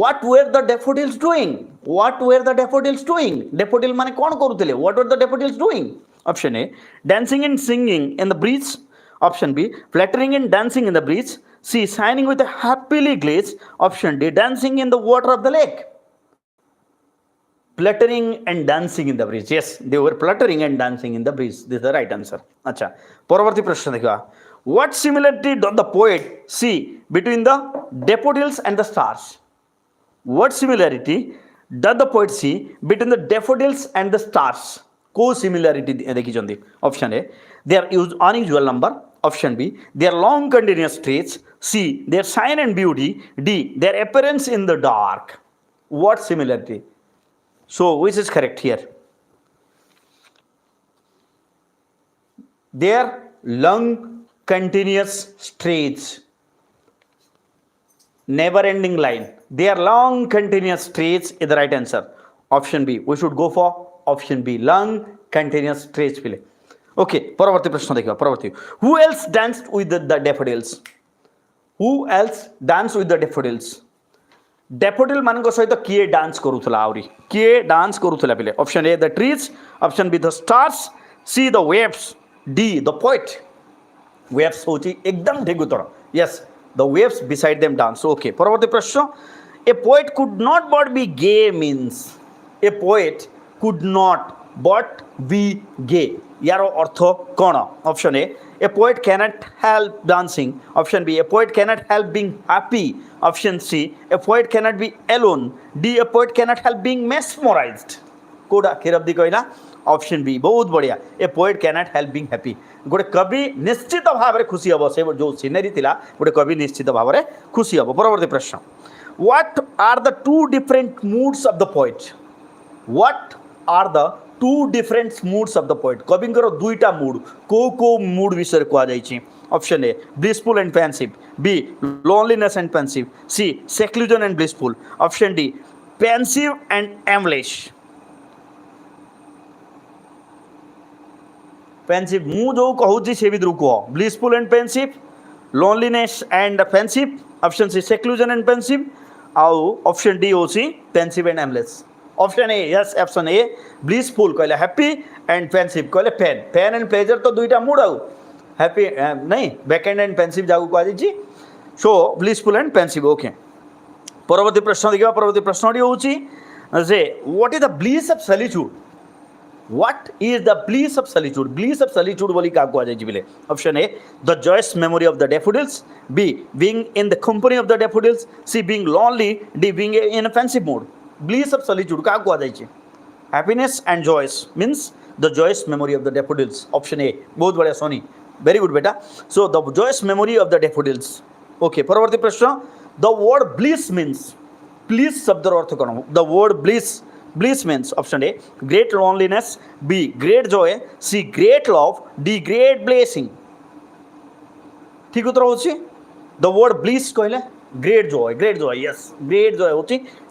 What were the daffodils doing? What were the daffodils doing? Daffodil माने कौन करूଥିଲେ? What were the daffodils doing? Option A dancing and singing in the breeze. Option B fluttering and dancing in the breeze. C shining with a happily glaze. Option D dancing in the water of the lake. Fluttering and dancing in the breeze. Yes, they were fluttering and dancing in the breeze. This is the right answer. अच्छा परवर्ती प्रश्न देखिए. What similarity does the poet see between the daffodils and the stars? What similarity does the poet see between the daffodils and the stars? को similarity देखी. Option A they are unusual number. Option B they are long continuous traits. C their shine and beauty. D their appearance in the dark. What similarity? So which is correct here? They are long continuous traits. Never ending line. They are long continuous traits is the right answer. Option B. We should go for option B. Long continuous traits. Okay. परवर्ती प्रश्न देखिए. परवर्ती. Who else danced with the daffodils? Who else danced with the daffodils? Daffodil मान सहित किए dance करूला? आउरी किए dance करूला पिले? Option A the trees. Option B the stars. C the waves. D the poet. Waves होची एकदम ठीक उत्तर. Yes the waves beside them dance. Okay. परवर्ती प्रश्न. A poet could not but be gay means? A poet could not but be gay. यारो अर्थ कौन? Option A a poet cannot help dancing. Option B a poet cannot help being happy. Option C a poet cannot be alone. D a poet cannot help being mesmerized. कोडा खीरब्दी कहला option B बहुत बढ़िया ए poet cannot help being happy गोटे कवि निश्चित भाव में खुशी हम से जो सीनरी थिला गोटे कवि निश्चित भाव में खुशी हम परवर्ती प्रश्न what are the two different moods of the poet what are the two different moods of the poet कविंकर दुईटा मूड को मूड विषय कहुई option A blissful and pensive B loneliness and pensive C seclusion and blissful option D pensive and aimless pensive मु जो कहूँ से भर कह blissful and pensive loneliness and pensive option C seclusion and pensive आउ option D हूँ pensive and aimless option A yes option A blissful कहले happy and pensive कहले पेन पेन एंड प्लेजर तो दुईटा मूड आउ हैप्पी नहीं vacant and pensive जाऊ कहुई so blissful and pensive okay परवर्ती प्रश्न देखा परवर्ती प्रश्न हूँ what is the bliss of solitude what is the bliss of solitude बोली क्या कहुई option A the joyous memory of the daffodils B being in the company of the daffodils C being lonely D being in a pensive mood bliss of solitude क्या कहुई happiness and joyous means the joyous memory of the daffodils option A बहुत बढ़िया Soni very good बेटा so the joyous memory of the daffodils okay परवर्ती प्रश्न the word bliss means please शब्द अर्थ कौन the word bliss means option A great loneliness B great joy C great love D great blessing ठीक उत्तर हूँ the word bliss कहले great joy yes great joy हूँ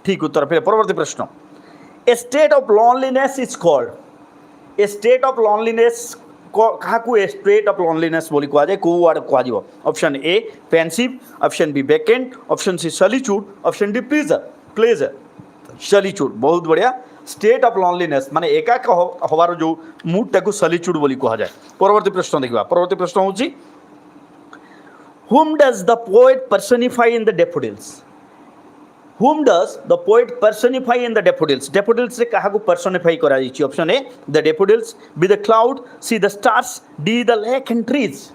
ठीक उत्तर फिर परवर्ती प्रश्न a state of loneliness is called a state of loneliness क्या स्टेट ऑफ लोनलीनेस बोली कहुए कौ वर्ड कह option A pensive option B vacant option C solitude option D pleasure solitude बहुत बढ़िया स्टेट ऑफ लोनलीनेस माने एकाक हबार जो मूडटा को सॉलिट्यूड बोली कहुए परवर्ती प्रश्न देखा परवर्ती प्रश्न हूँ whom does the poet personify in the daffodils whom does the poet personify in the daffodils daffodils से कहा को personify करा जाइछि option A the daffodils be the cloud see the stars d the lake and trees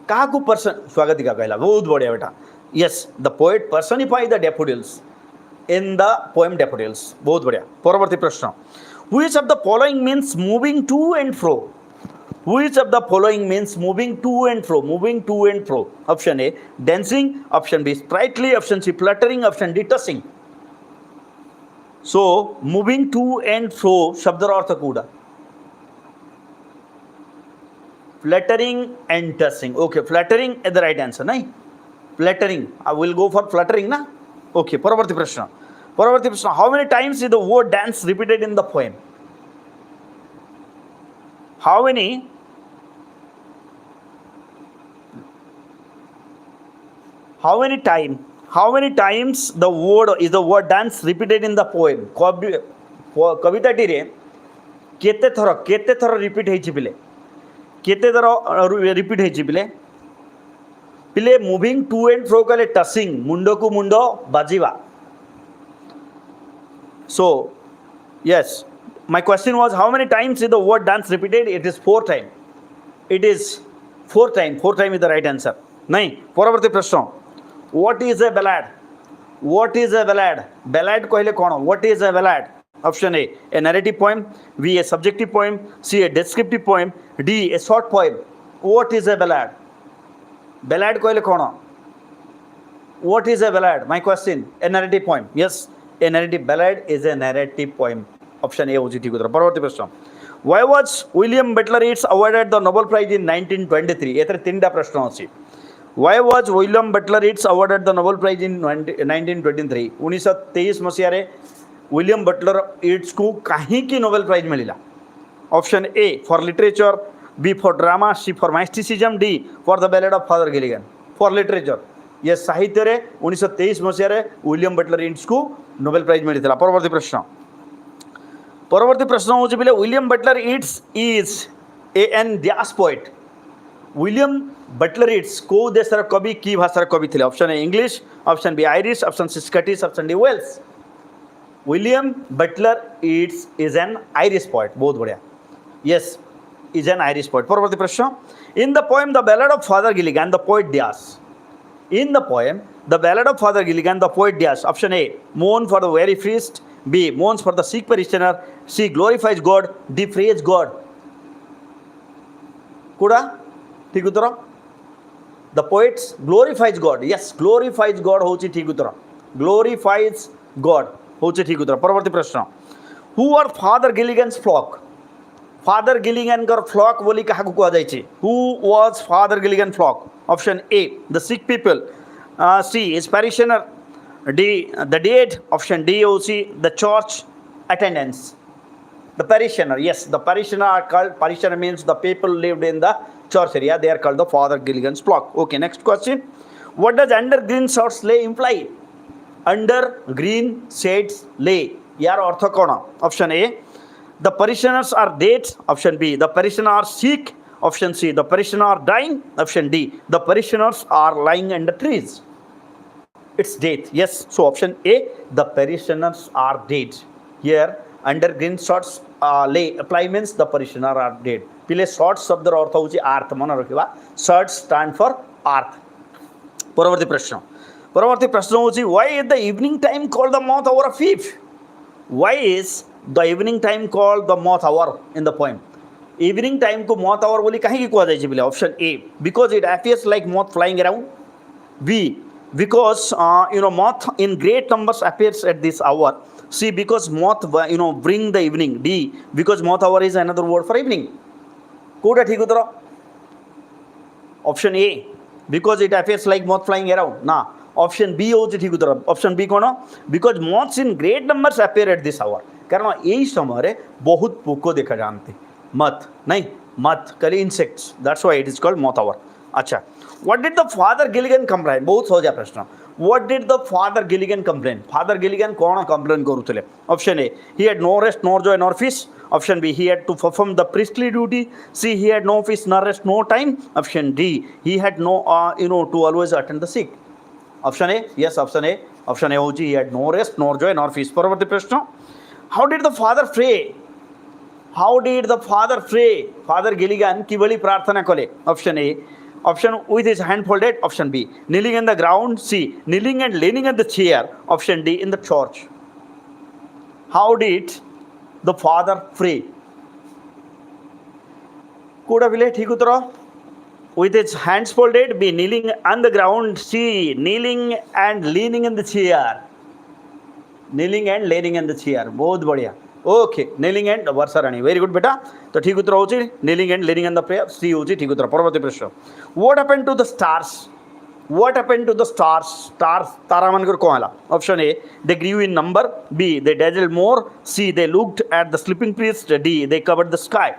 कहा को person स्वागत का कहला बहुत बढ़िया बेटा yes the poet personify the daffodils in the poem daffodils बहुत बढ़िया परवर्ती प्रश्न which of the following means moving to and fro which of the following means moving to and fro option a dancing option b sprightly option c fluttering option d tossing so moving to and fro शब्दर earth कौटा fluttering and tossing okay fluttering is the right answer नहीं fluttering I will go for fluttering ना okay परवर्ती प्रश्न how many times is the word dance repeated in the poem how many times the word dance repeated in the poem Kavita T रे केते थर repeat होइछि पिले केते थर repeat होइछि पिले मूविंग टू एंड फ्रो कहले टचिंग मुंडो को मुंडो बाजिबा so yes my question was how many times is the word dance repeated it is 4 times it is 4 times is the right answer नहीं परवर्ती प्रश्न what is a ballad ballad कहले कौन what is a ballad option a narrative poem b a subjective poem c a descriptive poem d a short poem what is a ballad कहले कौन what is a ballad my question a narrative poem yes a narrative ballad is a narrative poem option a होची ठीक उत्तर परवर्ती प्रश्न why was William Butler Yeats awarded the Nobel Prize in 1923 एतरे तीनटा प्रश्न अछि why was William Butler Yeats awarded the Nobel Prize in 1923 1923 मसिया रे विलियम बटलर ईट्स को कहीं की नोबेल प्राइज मिला option A for literature B for drama C for mysticism D for the ballad of Father Gilligan for literature ये साहित्य रे 1923 मसिया रे विलियम बटलर ईट्स को नोबेल प्राइज मिला परवर्ती प्रश्न हूँ बोले William Butler Yeats is an dash poet William Butler Yeats को देशर कवि की भाषार कवि थे option A English option B Irish option C Scottish option D Wales William Butler Yeats is an Irish poet बहुत बढ़िया yes is an Irish poet परवर्ती प्रश्न in the poem the ballad of Father Gilligan the poet dash in the poem the ballad of Father Gilligan the poet dash option A mourn for the very feast B. Mourns for the sick parishioner. C. Glorifies God. D. Praise God. Kuda? ठीक उत्तर. The poets glorifies God. Yes, glorifies God होची ठीक उत्तर. Glorifies God होची ठीक उत्तर. परवर्ती प्रश्न. Who are Father Gilligan's flock? Father Gilligan का flock बोली कहा को कहा जाइए? Who was Father Gilligan flock? Option A. The sick people. C. His parishioner. D. The dead. Option D. C. The church attendance. The parishioner. Yes, the parishioner are called. Parishioner means the people lived in the church area. They are called the Father Gilligan's flock. Okay, next question. What does under green shades lay imply? Under green shades lay. यार अर्थ कौन? Option A. The parishioners are dead. Option B. The parishioners are sick. Option C. The parishioners are dying. Option D. The parishioners are lying under trees. It's dead. Yes. So option A. The parishioners are dead. Here under green shorts lay apply means the parishioners are dead. पिले shorts शब्द अर्थ होची अर्थ मन रखिबा. Shorts stand for earth. परवर्ती प्रश्न होची why is the evening time called the moth hour of fifth? Why is the evening time called the moth hour in the poem? Evening time को moth hour बोली कहीं की कहा जाए पिले? Option A. Because it appears like moth flying around. B. Because moth in great numbers appears at this hour. C. Because moth bring the evening. D. Because moth hour is another word for evening. Kota ठीक उत्तर? Option A. Because it appears like moth flying around. ना. Option B होची ठीक उत्तर. Option B कौन? Because moths in great numbers appear at this hour. कारण यही समय रे बहुत पोको देखा जानते. मथ नहीं मथ कली insects. That's why it is called moth hour. अच्छा. What did the Father Gilligan complain? बहुत सोचा प्रश्न. What did the Father Gilligan complain? Father Gilligan कौन complain करूଥିଲେ? Option A. He had no rest, nor joy, nor feast. Option B. He had to perform the priestly duty. C. He had no feast, nor rest, no time. Option D. He had no to always attend the sick. Option A. Yes, option A. Option A होची he had no rest, nor joy, nor feast. परवर्ती प्रश्न. How did the father pray? How did the father pray? Father Gilligan किवली प्रार्थना कले? Option A. Option with his hand folded. Option B. Kneeling in the ground. C. Kneeling and leaning at the chair. Option D. In the church. How did the father pray? कोड़ा विले ठीक उत्तर? With his hands folded. B. Kneeling on the ground. C. Kneeling and leaning in the chair. Kneeling and leaning in the chair. बहुत बढ़िया. Okay kneeling and Varsha Rani very good बेटा. तो ठीक उत्तर होची kneeling and leaning in the prayer. C होची ठीक उत्तर. परवर्ती प्रश्न. What happened to the stars? What happened to the stars? Stars तारा मनकर कौन हला? Option A. They grew in number. B. They dazzled more. C. They looked at the sleeping priest. D. They covered the sky.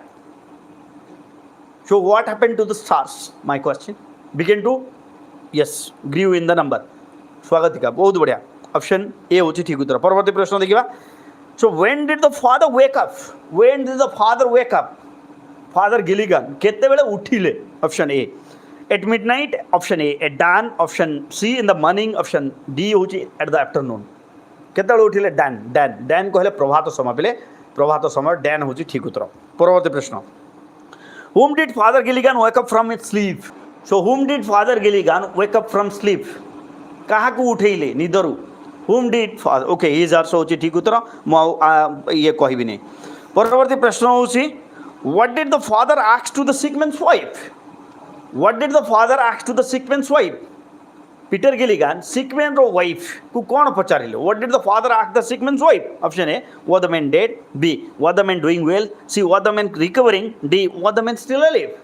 So what happened to the stars? My question. Begin to yes grew in the number. स्वागत का बहुत बढ़िया. Option A होची ठीक उत्तर. परवर्ती प्रश्न देखिबा. So when did the father wake up? When did the father wake up? Father Gilligan केते बेले उठिले? Option A. At midnight. Option A. At dawn. Option C. In the morning. Option D होची at the afternoon. केते बेले उठिले? Dan कहले प्रभात समय बेले प्रभात समय Dan होची ठीक उत्तर. परवर्ती प्रश्न. Whom did Father Gilligan wake up from its sleep? So whom did Father Gilligan wake up from sleep? कहा को उठेले निदरु? Whom did Father? Okay, he is also होची ठीक उत्तर. ये कहि भी नहीं. परवर्ती प्रश्न होची what did the father ask to the sick man's wife? What did the father ask to the sick man's wife? Peter Gilligan sick man row wife को कौन पचारिले? What did the father ask the sick man's wife? Option A. Was the man dead? B. Was the man doing well? C. Was the man recovering? D. Was the man still alive?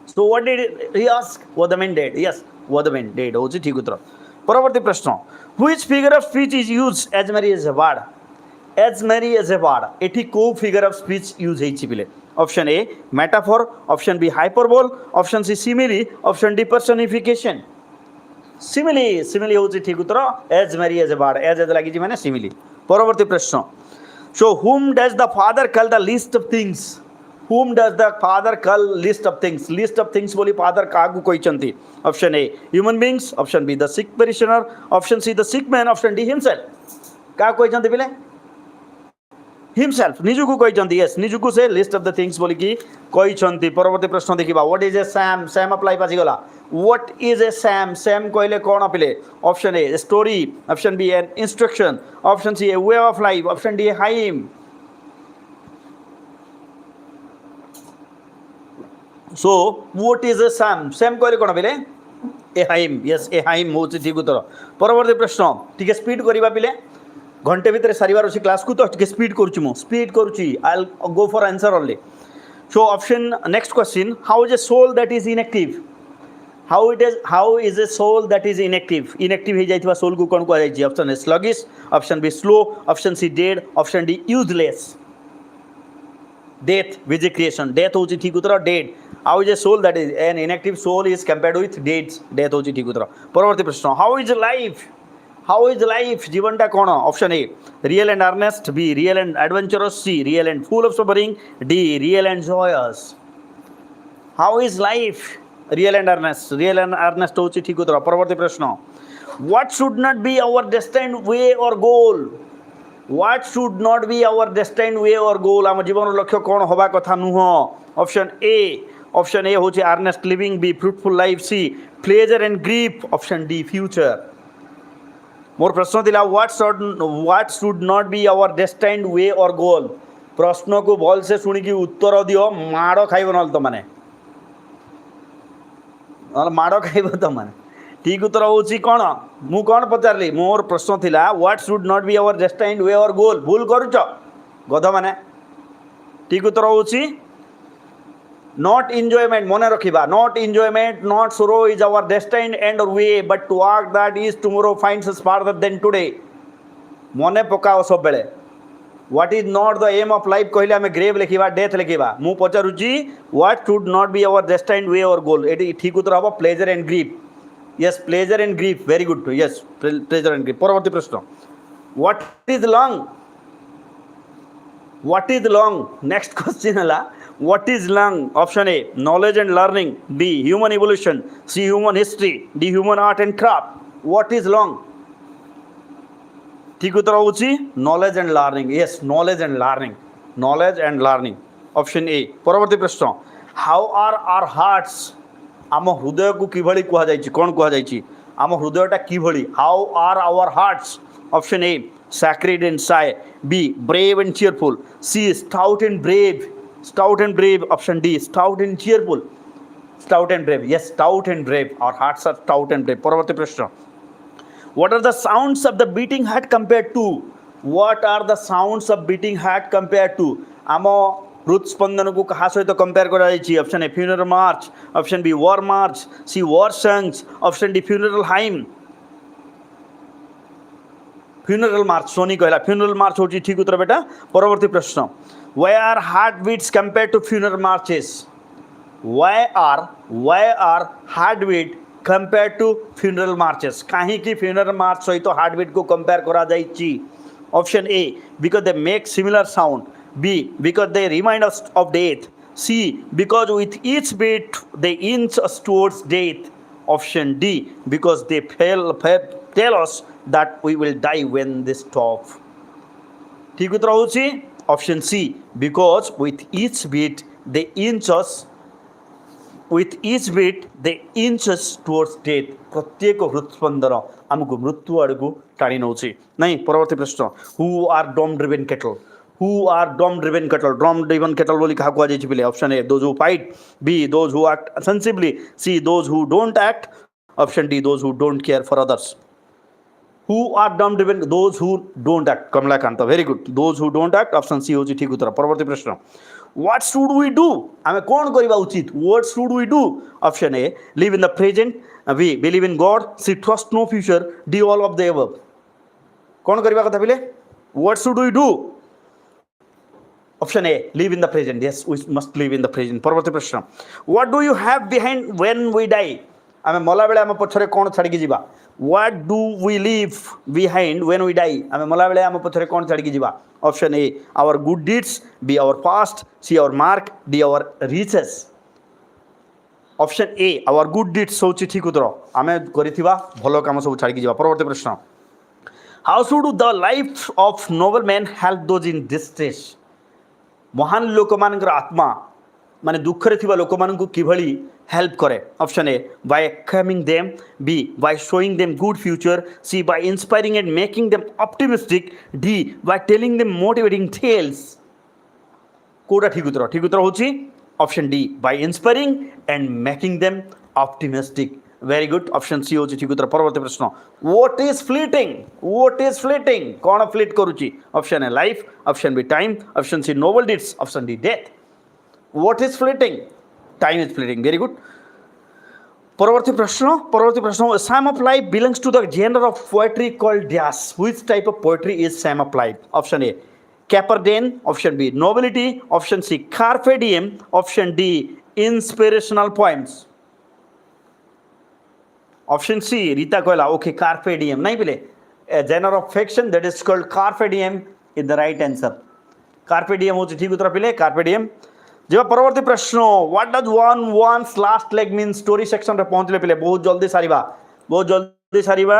So what did he ask? Was the man dead? Yes. Was the man dead? होची ठीक उत्तर. परवर्ती प्रश्न. Which figure of speech is used as Mary as a word? As Mary as a word. एठी को figure of speech use हेची पिले? Option A. Metaphor. Option B. Hyperbole. Option C. Simile. Option D. Personification. Simile होची ठीक उत्तर. As Mary as a word. As लागी जी माने simile. परवर्ती प्रश्न. So whom does the father call the list of things? Whom does the father call list of things? List of things बोली father कागु कोई चंती. Option A. Human beings. Option B. The sick parishioner. Option C. The sick man. Option D. Himself. का कोई चंती पिले? Himself निजुकु कहते yes निजुकु से list of the things बोली कि कहते परवर्ती प्रश्न देखा what is a psalm psalm अप्लाई पासीगला what is a psalm psalm कहले कौन अपिले option A story option B an instruction option C a way of life option D hymn so what is a psalm psalm कहले कौन अपिले a hymn yes a hymn हूँ ठीक उत्तर परवर्ती प्रश्न टी स्पीड करवा पिले घंटे भितर सारिबार अच्छी क्लास को तो स्पीड करुँ स्पीड करुँची I go for answer only so option next question how is a soul that is inactive how is a soul that is inactive हो जाइथिबा सोल को कौन कह option A sluggish option B slow option C dead option D useless death with a creation death हूँ ठीक उत्तर dead how is a soul that is an inactive soul is compared with death हूँ ठीक उत्तर परवर्ती प्रश्न how is life जीवनटा कौन option A real and earnest B real and adventurous C real and full of suffering D real and joyous how is life real and earnest हूँ ठीक उत्तर परवर्ती प्रश्न what should not be our destined way or goal what should not be our destined way or goal आम जीवन लक्ष्य कौन हवा कथा नुह ऑप्शन ए हूँ earnest living B fruitful life C pleasure and grief option D future मोर प्रश्न थिला what should not be our destined way or goal प्रश्न को भल से शुणिकी उत्तर दियो माड़ खाइब ना तो मैंने माड़ खाइब तो मैंने ठीक उत्तर हूँ कौन मु कौन पचारि मोर प्रश्न थिला what should not be our destined way or goal भूल करुच गध मैंने ठीक उत्तर हूँ नॉट एंजॉयमेंट मन रखा not enjoyment not sorrow is our destined end or way but to work that is tomorrow finds us farther than today मन पकाओ सब बेले what is not the aim of life कहले आम ग्रेव लिखा death लिखा मु पचारुची what should not be our destined way or goal ये ठीक उत्तर हम pleasure and grief yes pleasure and grief very good yes pleasure and grief परवर्ती प्रश्न what is long next question है What is long? Option A, knowledge and learning. B, human evolution. C, human history. D, human art and craft. What is long? ठीक उत्तर होची knowledge and learning. Yes, knowledge and learning. Knowledge and learning. Option A. परवर्ती प्रश्न. How are our hearts? आम हृदय को किभली कहा जाइछि कोन कहा जाइछि आम हृदयटा किभली How are our hearts? Option A, sacred and shy. B, brave and cheerful. C, stout and brave. Option D, stout and cheerful. Stout and brave. Yes, stout and brave. Our hearts are stout and brave. परवर्ती प्रश्न. What are the sounds of the beating heart compared to? What are the sounds of beating heart compared to? आम हृदस्पंदन को कहा सहित compare करा जाइछि option A funeral march option B war march C war songs option D funeral hymn funeral march Soni कहला funeral मार्च होची ठीक उत्तर बेटा परवर्ती प्रश्न why are heart beats compared to funeral marches why are heart beat compared to funeral marches कहीं की funeral march सहित heart beat को compare करा जाइछि option A because they make similar sound B because they remind us of death C because with each beat they inch us towards death option D because they tell us that we will die when they stop ठीक उत्तर होची option C because with each beat they inch towards death प्रत्येक हृदस्पंदन आमको मृत्यु आड़क टाणी नौ नहीं परवर्ती प्रश्न who are drum driven cattle बोली क्या कहुए option A those who fight B those who act sensibly C those who don't act option D those who don't care for others Who are dumb driven? Those who don't act. Kamalakanta, very good. Those who don't act. Option C होची ठीक उत्तर परवर्ती प्रश्न What should we do? आमे कौन करिबा उचित What should we do? Option A, live in the present. B, believe in God. C, trust no future. D, all of the above. कौन करिबा कथा बिले What should we do? Option A, live in the present. Yes, we must live in the present. परवर्ती प्रश्न What do you have behind when we die? आमे मला बेले आम पछरे कौन छाड़ी की जीवा What do we leave behind when we die? आमे मला बेले आम पछरे कौन छाड़ी की जीवा option A our good deeds B our past C our mark D our riches option A our good deeds होची ठीक उत्तर आमे करिथिबा भलो काम सब छाड़ी की जीवा परवर्ती प्रश्न How should the life of nobleman help those in distress? महान लोक मानकर आत्मा माने दुखरे थिबा लोक मानकु किभली हेल्प करे. Option A by coming them, B by showing them good future, C by inspiring and making them optimistic, D by telling them motivating tales. कोडा ठीक उत्तर होची option D by inspiring and making them optimistic. Very good. Option C होची ठीक उत्तर. परवर्ती प्रश्न. What is fleeting? What is fleeting? कौन फ्लीट करूची? Option A life, option B time, option C Nobel deeds, option D death. What is fleeting? Time is fleeting. Very good. परवर्ती प्रश्न. Psalm of life belongs to the genre of poetry called dash. Which type of poetry is psalm of life? Option A carpe diem, option B nobility, option C carpe diem, option D inspirational poems. Option C Rita कहला okay carpe diem नहीं पिले. A genre of fiction that is called carpe diem is the right answer. Carpe diem हो ठीक उत्तर पिले carpe diem. जब परवर्ती प्रश्न. What does one once last leg mean? Story section रे पहुंचले पिले बहुत जल्दी सारिबा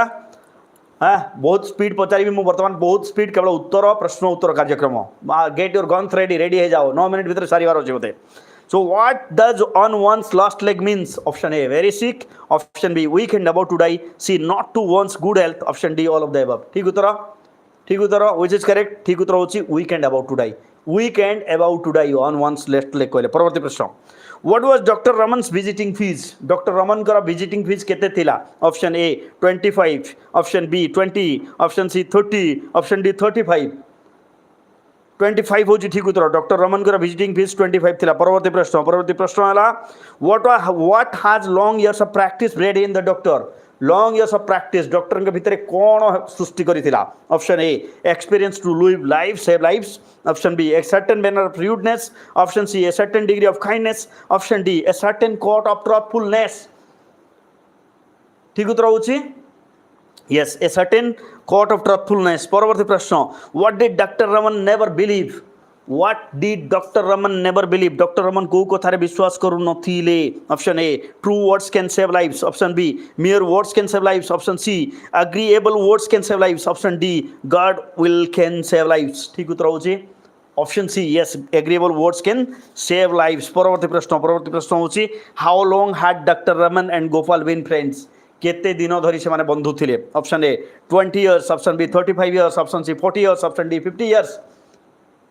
हाँ बहुत स्पीड पचारि मु वर्तमान बहुत स्पीड केवल उत्तर प्रश्न उत्तर कार्यक्रम. गेट योर गन्स रेडी हो जाओ 9 मिनट भीतर सारिबार अछि बोते. So what does on one's last leg means? Option A very sick, option B weak and about to die, C not to one's good health, option D all of the above. ठीक उत्तर which is correct? ठीक उत्तर होची weak and about to die. Weak and about to die on one's last leg कहले. परवर्ती प्रश्न. What was Dr. Raman's visiting fees? Dr. Raman का visiting fees केते थिला? Option A 25, option B 20, option C 30, option D 35. 25 होची ठीक उत्तर. Doctor Raman का visiting fees 25 थिला. परवर्ती प्रश्न हला. What has long years of practice bred in the doctor? Long years of practice doctor के भितर कोन सृष्टि करिथिला? Option A experience to live life save lives, option B a certain manner of rudeness, option C a certain degree of kindness, option D a certain coat of truthfulness. ठीक उत्तर होची yes a certain quote of truthfulness. परवर्ती प्रश्न. what did Dr. Raman never believe? what did Dr. Raman never believe? Dr. Raman को कथारे विश्वास करू नथिले. Option A true words can save lives, option B mere words can save lives, option C agreeable words can save lives, option D God will can save lives. ठीक उत्तर होची option C yes agreeable words can save lives. परवर्ती प्रश्न होची how long had Dr. Raman and Gopal been friends? केते दिन धरी से माने बंधु थिले? Option A 20 years, option B 35 years, option C 40 years, option D 50 years.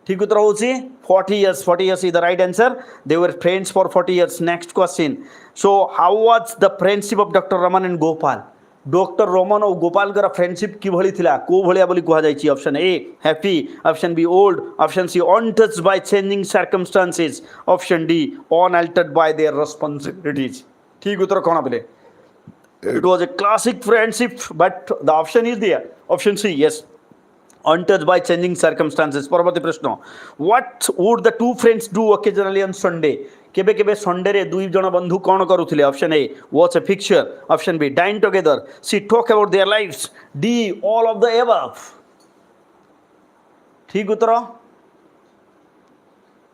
ठीक उत्तर होची 40 years. 40 years is the right answer. They were friends for 40 years. Next question. So how was the friendship of doctor Raman and Gopal? Doctor Raman और गोपाल का friendship कि भली थिला? को भलिया बोली कहा जायछि? Option A happy, option B old, option C untouched by changing circumstances, option D unaltered by their responsibilities. ठीक उत्तर कोन बोले? It was a classic friendship, but the option is there. Option C, yes, untouched by changing circumstances. परवर्ती प्रश्न. What would the two friends do occasionally on Sunday? केबे केबे Sunday रे दुई जन बंधु कौन करुथिले? Option A watch a picture, option B dine together, C talk about their lives, D all of the above. ठीक उत्तर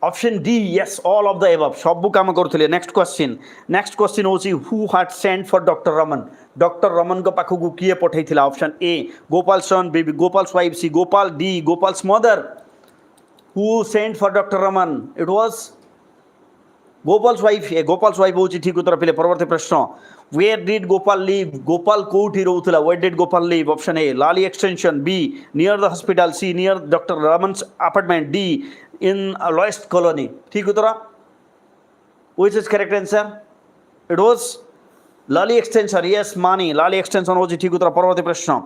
option D yes all of the above. सब काम करुथिले. नेक्स्ट क्वेश्चन होची who had sent for Dr. Raman? Doctor Raman को पाखु को किए पठैथिला? Option A Gopal son, B Gopal's wife, C Gopal, D Gopal's mother. who sent for Dr. Raman? it was Gopal's wife. A Gopal's wife होची ठीक उत्तर पिले. परवर्ती प्रश्न. where did Gopal live? Gopal कोठी रहउथिला? where did Gopal live? Option A Lali extension, B near the hospital, C near Dr. Raman's apartment, D in a Loist colony. ठीक उत्तर. which is correct answer? it was Lali extension. yes Mani Lali extension होची ठीक उत्तर. परवर्ती प्रश्न.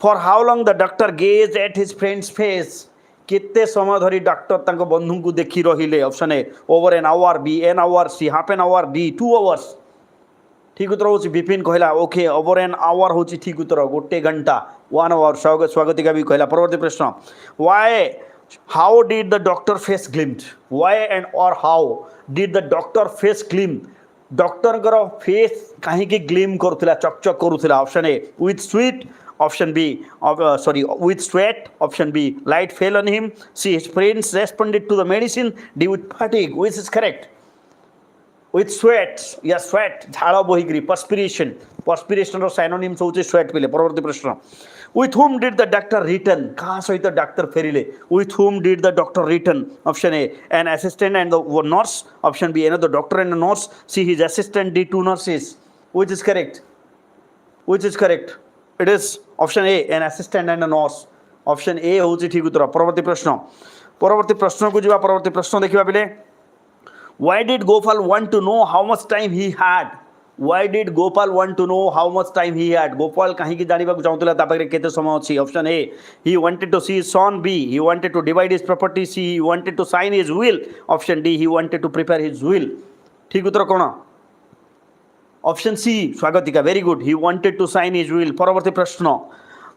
for how long the doctor gazed at his friend's face? केते समय धरी doctor तांको बंधु को देखि रहिले? Option A over an hour, B an hour, C half an hour, D 2 hours. ठीक उत्तर होची विपिन कहला ओके ओवर एन आवर होची ठीक उत्तर. गोटे घंटा 1 आवर. स्वागतिका भी कहला. परवर्ती प्रश्न. why how did the doctor face gleamed? why and or how did the doctor face gleam? Doctor कर फेस कहीं की ग्लीम करुथिला, चकचक करुथिला? Option A with sweat, option B with sweat, option B light fell on him, C his friends responded to the medicine, D with fatigue. Which is correct? with sweat, yes sweat झाड़ बोहिग्री perspiration, perspiration रो synonyms होचे sweat पिले परवर्ती प्रश्न with whom did the doctor return कहाँ सहित doctor फेरिले with whom did the doctor return option A an assistant and the nurse option B another doctor and a nurse C his assistant D two nurses which is correct it is option A an assistant and a nurse option A होची ठीक उत्तर परवर्ती प्रश्न को जीवा परवर्ती प्रश्न देखिबा बिले why did Gopal want to know how much time he had why did Gopal want to know how much time he had Gopal kahi ki janiba ko chahuthila ta pakre kete samay achi option A he wanted to see his son B he wanted to divide his property C he wanted to sign his will option D he wanted to prepare his will ठीक उत्तर कोन option C Swagatika very good he wanted to sign his will परवर्ती प्रश्न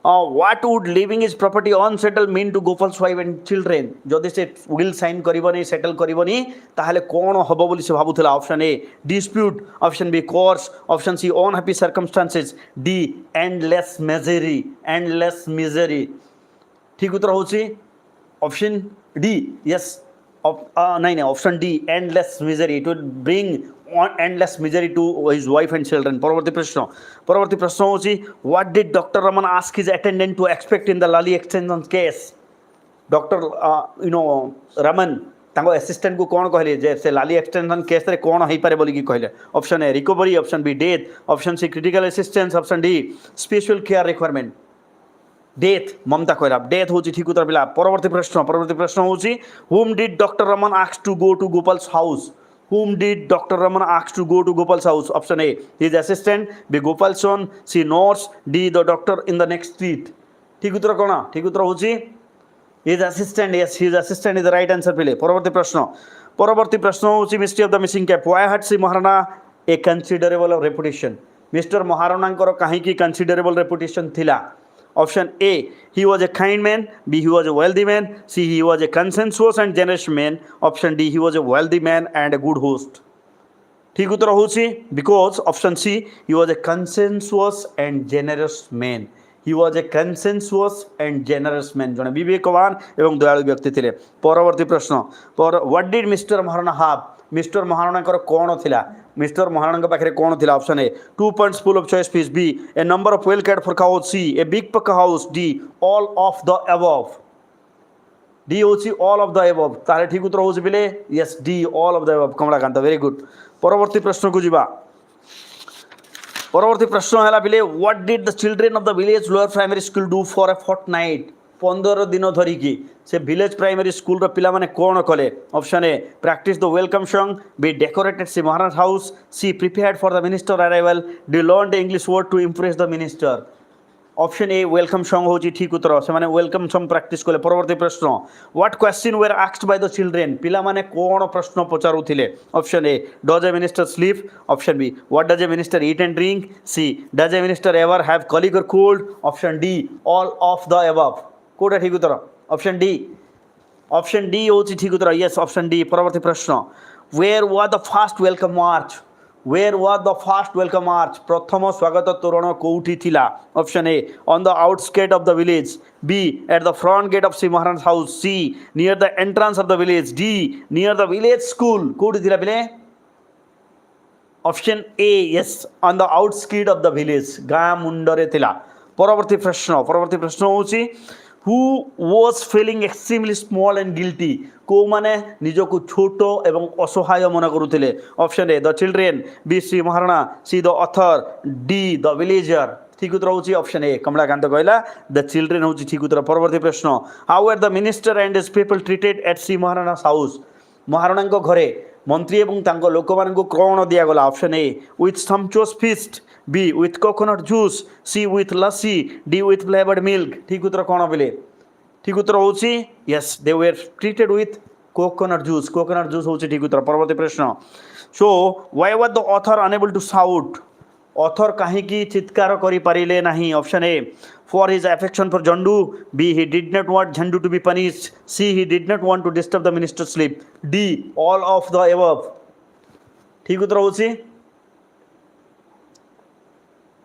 what would leaving his property unsettled mean to Gopal's wife and children जदि से will sign करबनी settle करबनी ताहले कोन हबो बोली से भाबुथला option A dispute option B course option C unhappy circumstances D endless misery ठीक उत्तर होची option D yes नहीं option D endless misery it would bring endless misery to his wife and children परवर्ती प्रश्न होची what did Dr. Raman ask his attendant to expect in the Lali extension case Dr. Raman तांको assistant को कौन कहले जे से लाली extension case रे कौन होई पारे बोली की कहले option A recovery option B death option C critical assistance option D special care requirement death Mamata कहला डेथ होची ठीक उत्तर बिला परवर्ती प्रश्न होची whom did Dr. Raman ask to go to Gopal's house whom did Dr. Raman ask to go to Gopal's house option A his assistant B Gopal's son C nurse D the doctor in the next street ठीक उत्तर कोन ठीक उत्तर होची his assistant yes his assistant is the right answer पिले परवर्ती प्रश्न होची mystery of the missing cap why had Sri Maharana a considerable reputation Mr. Maharana कर काहे की considerable reputation थिला option A he was a kind man B he was a wealthy man C he was a consensuous and generous man option D he was a wealthy man and a good host ठीक उत्तर होची because option C he was a consensuous and generous man he was a consensuous and generous man जने विवेकवान एवं दयालु व्यक्ति थिले परवर्ती प्रश्न what did Mr. Maharana have mister Maharana कर कौन थिला मिस्टर महाराणा पाखे कौन थिला option A 2 points full of choice fish B a number of well cared for cows C a big pack house D all of the above D होची all of the above तारे ठीक उत्तर होची बिले yes D all of the above Kamlakant very good परवर्ती प्रश्न को जीवा परवर्ती प्रश्न हैला बिले what did the children of the village lower primary school do for a fortnight 15 दिन धरिकी से विलेज प्राइमरी स्कूल रो पिला माने कोन कले option A practice the welcome song B decorated C Maharaj house C prepared for the minister arrival D learn the English word to impress the minister option A welcome song होची ठीक उत्तर से माने welcome song practice कले परवर्ती प्रश्न what question were asked by the children पिला माने कोन प्रश्न पचारुथिले option A does a minister sleep option B what does a minister eat and drink C does a minister ever have colic or cold option D all of the above कोटा ठीक उत्तर option D होची ठीक उत्तर yes option D परवर्ती प्रश्न where was the first welcome march प्रथम स्वागत तोरण कोठी थिला option A on the outskirt of the village B at the front gate of Shri Maharaj house C near the entrance of the village D near the village school कोठी थिला बिले option A yes on the outskirt of the village गाँ मुंडरे थिला परवर्ती प्रश्न होची who was feeling extremely small and guilty को माने निजो को छोटो एवं असहाय मन करुथिले option A the children B Shri Maharana C the author D the villager ठीक उत्तर होची ऑप्शन ए कमलाकांत कहला द चिल्ड्रेन होची ठीक उत्तर परवर्ती प्रश्न how were the minister and his people treated at Shri Maharana house Maharana को घरे मंत्री एवं तांको लोक मान को कोन दिया गला option A with sumptuous feast B with coconut juice C with lassi D with flavoured milk ठीक उत्तर कोन बिले ठीक उत्तर होची yes they were treated with coconut juice होची ठीक उत्तर परवर्ती प्रश्न so why was the author unable to shout author काहे की चित्कार करि पारिले नाही option A for his affection for Jhandu B he did not want Jhandu to be punished C he did not want to disturb the minister sleep D all of the above ठीक उत्तर होची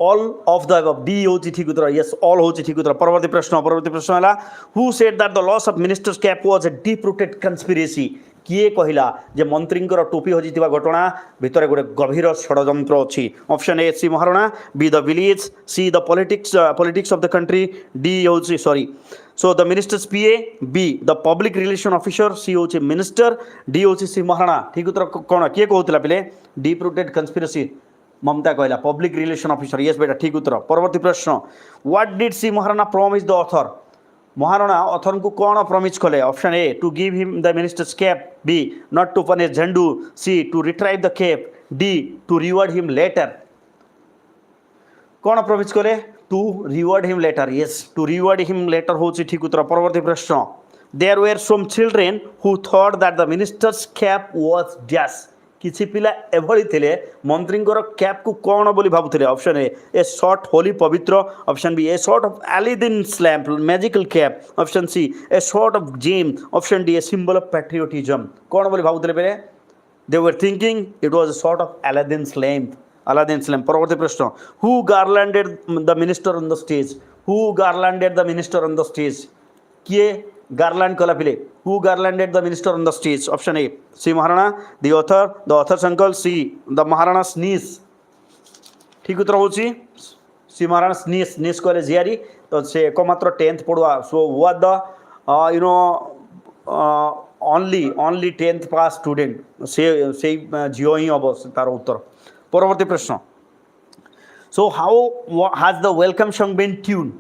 all of the above D होची ठीक उत्तर yes all होची ठीक उत्तर परवर्ती प्रश्न हला who said that the loss of minister's cap was a deep rooted conspiracy किए कहला जे मंत्री टोपी हजिवा घटना भितर गोटे गभीर षड्यंत्र अच्छी option A C Maharana B the village C the politics of the country D हूँ sorry so the minister's PA B the public relation officer C हूँ मिनिस्टर डी हूँ सी महाराणा ठीक उत्तर कौन किए कहला पिले डीप रूटेड कन्स्पिरेसी ममता कहला पब्लिक रिलेशन ऑफिसर यस बेटा ठीक उत्तर परवर्ती प्रश्न what did C Maharana promise the author Maharana author को कौन प्रॉमिस कले option A to give him the minister's cap B not to punish झंडू C to retrieve the cap D to reward him later कौन प्रॉमिस कले to reward him later yes to reward him later हूँ ठीक उत्तर परवर्ती प्रश्न there were some children who thought that the minister's cap was dash किसी पिला एभली थे मंत्री कैप को कौन बोली भावुले ऑप्शन ए शॉर्ट होली पवित्र option B a sort of Aladdin's lamp magical cap option C a sort of gem option D a symbol of patriotism कौन बोली भावुले पे they were thinking it was a sort of Aladdin's lamp परवर्ती प्रश्न who garlanded the minister on the stage who garlanded the minister on the stage किए garland कला पिले who garlanded the minister on the stage option A C Maharana the author's uncle C the Maharana niece ठीक उत्तर हूँ सी महाराणा स्नीस कहले झियारी तो से एकमात्र 10th पढ़ुआ so what the you know only 10th pass student से झील ही हम तार उत्तर परवर्ती प्रश्न so how has the welcome song been tune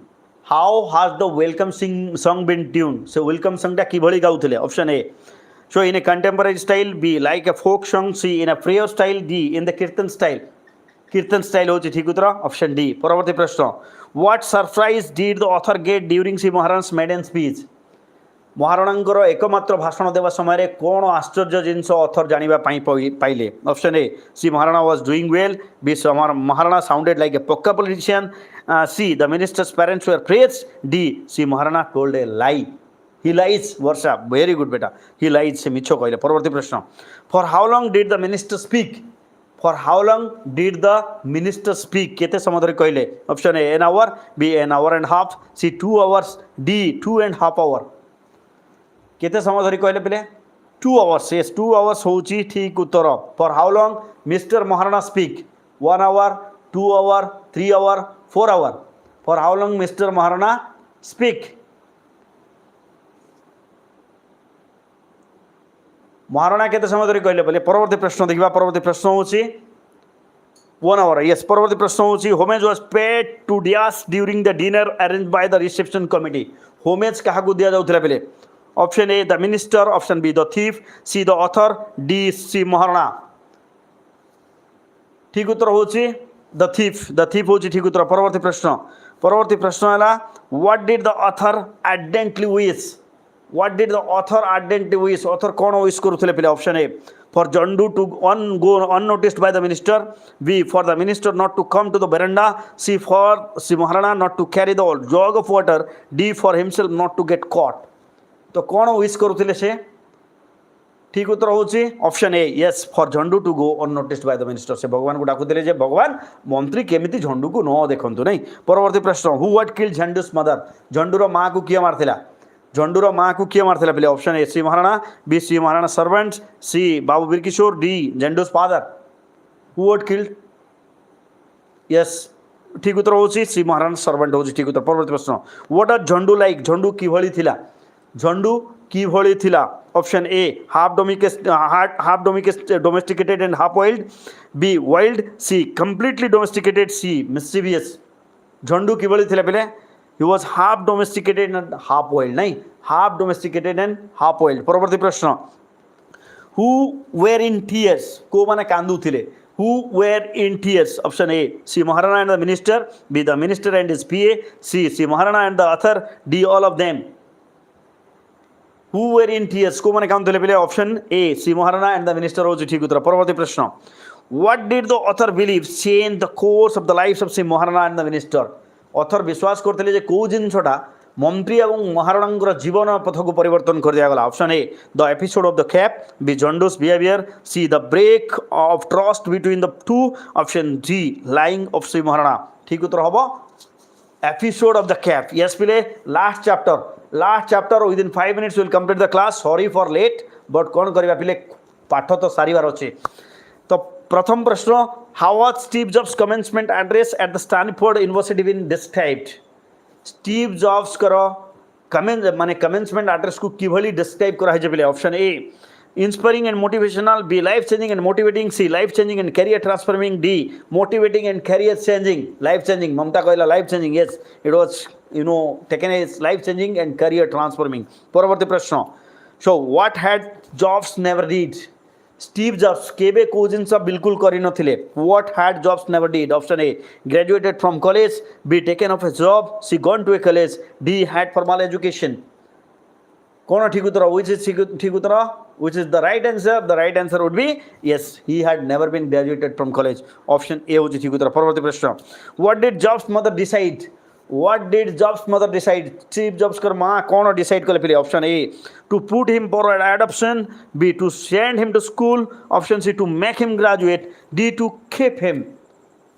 how has the welcome song been tune से वेलकम सॉन्गटा किभली गाउथिले option A so in a contemporary style B like a folk song C in a prayer style D in the kirtan style होची ठीक उत्तर option D परवर्ती प्रश्न what surprise did the author get during C Maharana's maiden speech महाराणांकर एकमात्र भाषण देवा समय कौन आश्चर्य जिनस ऑथर जानिबा पाइले option A C Maharana was doing well B Maharana sounded like a पक्का politician C the minister's parents were praised D C Maharana told a lie he lies Varsha very good बेटा ही लाइज से मिछ कहले परवर्ती प्रश्न for how long did the minister speak for how long did the minister speak केते समय धरि कहले option A an hour B an hour and half C 2 hours D 2.5 hours केते समय धरि कहले पिले 2 hours यस 2 hours हूँ ठीक उत्तर for how long mister Maharana speak 1 hour 2 hour 3 hour 4 hour for how long mister Maharana speak Maharana केते समय धरि कहले बोले परवर्ती प्रश्न देखिबा परवर्ती प्रश्न हूँ 1 hour यस परवर्ती प्रश्न हूँ homage was paid to dash during the dinner arrange by the reception committee homage क्या दिया जाउथिला बेले option A the minister option B the thief C the author D C Maharana ठीक उत्तर हूँ द थीफ हूँ ठीक उत्तर परवर्ती प्रश्न है what did the author ardently wish author कौन विश करुले पे option A for Jhandu to go unnoticed by the minister B for the minister not to come to the veranda C for C Maharana not to carry the jug of water D for himself not to get caught तो कौन wish करुले से ठीक उत्तर हूँ option A yes for Jhandu to go unnoticed by the minister से भगवान को डाकुले जे भगवान मंत्री केमिति झंडू को न देखु नहीं परवर्ती प्रश्न हु व्हाट किल्ड झंडूस मदर झंडूर माँ को किए मारथिला झंडूर माँ को किए मारथिला पे option A C Maharana B C Maharana servant C Babu Vir Kishore D Jhandu's father who what killed yes ठीक उत्तर हूँ सी महाराणा सर्वेंट हूँ ठीक उत्तर परवर्ती प्रश्न what are Jhandu like Jhandu किभली थिला झंडू किभली थिला option A half domesticated and half wild B wild C completely domesticated C mischievous Jhandu किभली थिला पे he was half domesticated and half wild नहीं half domesticated and half wild परवर्ती प्रश्न हु वेर इन टीयर्स को माने कांदू थिले who were in tears option A C Maharana and the minister B the minister and his PA C Maharana and the author D all of them who were in tears को मैंने count पे option A C Maharana and the minister हूँ ठीक उत्तर परवर्ती प्रश्न what did the author believe change the course of the life of C Maharana and the minister author विश्वास करते कौ जिनटा मंत्री और महाराणा जीवन पथ को परिवर्तन कर दिगला option A the episode of the cap B Jhandu's behaviour C the break of trust between the two option D lying of C Maharana ठीक उत्तर हम episode of the cap yes पिले last chapter within 5 minutes we'll complete the class sorry for late but कौन करवा पिले पाठ तो सारिवार अच्छे। तो प्रथम प्रश्न, how was Steve Jobs commencement address at the Stanford University been described. Steve Jobs करो माने कमेंसमेंट एड्रेस को किभली डिस्क्राइब करा है बोले option A inspiring and motivational, B life changing and motivating, C life changing and career transforming, D motivating and career changing. Life changing ममता कहला life changing, yes it was taken as life changing and career transforming. परवर्ती प्रश्न, so what had Jobs never did. Steve Jobs केबे को जिनस बिल्कुल करि नथिले, what had Jobs never did. Option A graduated from college, B taken of A job, C gone to a college, D had formal education. कौन ठीक उत्तर, which is ठीक उत्तर, which is the right answer. The right answer would be yes, he had never been graduated from college. Option A होची ठीक उत्तर। परवर्ती प्रश्न, what did Jobs mother decide. What did Jobs' mother decide? Steve Jobs कर माँ कौन decide कर ले। Option A to put him for adoption, B to send him to school, option C to make him graduate, D to keep him.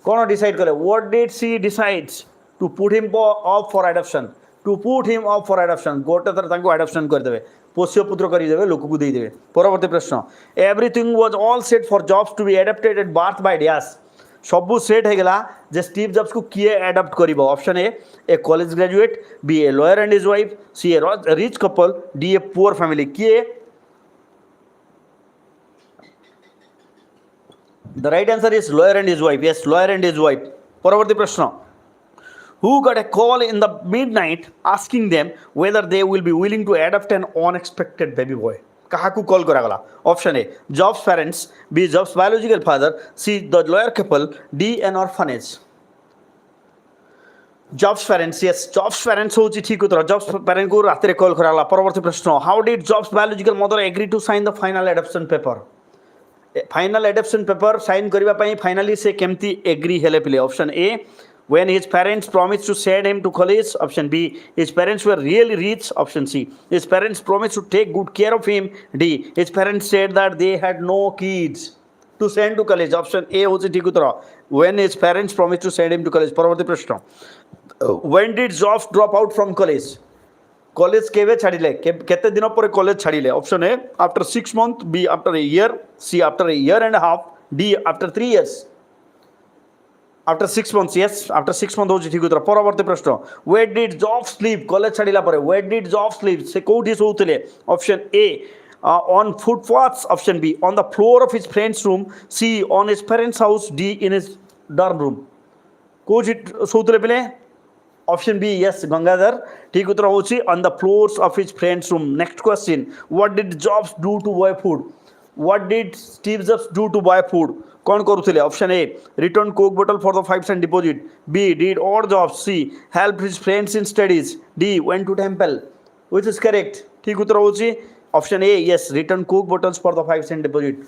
कौन decide कर ले। What did she decides to put him up for adoption, to put him up for adoption गोटे थर तांको adoption कर देबे, पोष्य पुत्र कर देबे, लोक को दे देबे। परवर्ती प्रश्न, everything was all set for Jobs to be adopted at birth by dash. सबू सेट हो गला जे स्टीव जॉब्स को किए एडॉप्ट करिवो। Option A college graduate, B a lawyer and his wife, C a rich couple, D a poor family. किए the right answer is lawyer and his wife, yes lawyer and his wife. परवर्ती प्रश्न, who got a call in the midnight asking them whether they will be willing to adopt an unexpected baby boy। कहा को call करा गला। Option A Jobs parents, B Jobs biological father, C the lawyer couple, D an orphanage. Jobs parents, yes Jobs parents होची ठीक उत्तर। Jobs parent को रात रे call करा गला। परवर्ती प्रश्न, how did Jobs biological mother agree to sign the final adoption paper. Final adoption paper sign करबा पई फाइनली से केमती एग्री हेले पिले। Option A when his parents promised to send him to college, option B his parents were really rich, option C his parents promised to take good care of him, D his parents said that they had no kids to send to college, option A होची ठीक उत्तर when his parents promised to send him to college। परवर्ती प्रश्न, when did Jobs drop out from college। College केवे छाड़िले, केते दिन पर college छाड़िले। Option A after 6 months, B after a year, C after a year and half, D after 3 years। After 6 months, yes after 6 months होची ठीक उत्तर। परवर्ती प्रश्न, where did Jobs live. College छाड़िला परे वेयर डिड जॉब्स लिव, से कोठी सोउतले। Option A on footpaths, option B on the floor of his friends room, C on his parents house, D in his dorm room. कोठी सोउतले पिले। Option B yes Gangadhar ठीक उत्तर होची on the floors of his friends room. Next question, what did Jobs do to buy food. What did Steve Jobs do to buy food? कौन करुଥିଲେ। Option A return coke बोतल for the 5 cent deposit, B did odd jobs, C help his friends in studies, D went to temple. Which is correct ठीक उत्तर होची option A yes return coke bottles for the 5 cent deposit.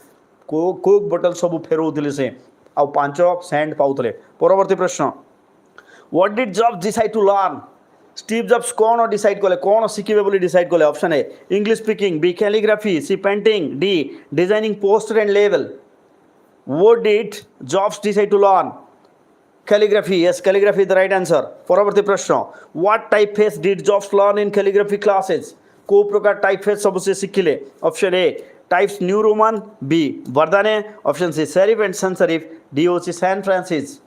Coke बोतल सब फेरउଥିଲେ से आ 5 cent पाउଥିଲେ। परवर्ती प्रश्न, what did Jobs decide to learn. Steve Jobs कौन डिसाइड कले, कौन शिखिबे बोली डिसाइड कले। Option A English speaking, B calligraphy, C painting, D designing poster and label. What did Jobs decide to learn. Calligraphy, yes calligraphy the right answer. परवर्ती प्रश्न, what typeface did Jobs learn in calligraphy classes. को प्रकार typeface सब से शिखिले। Option A Times New Roman, B Verdana, option C serif and sans serif, D होची San Francis.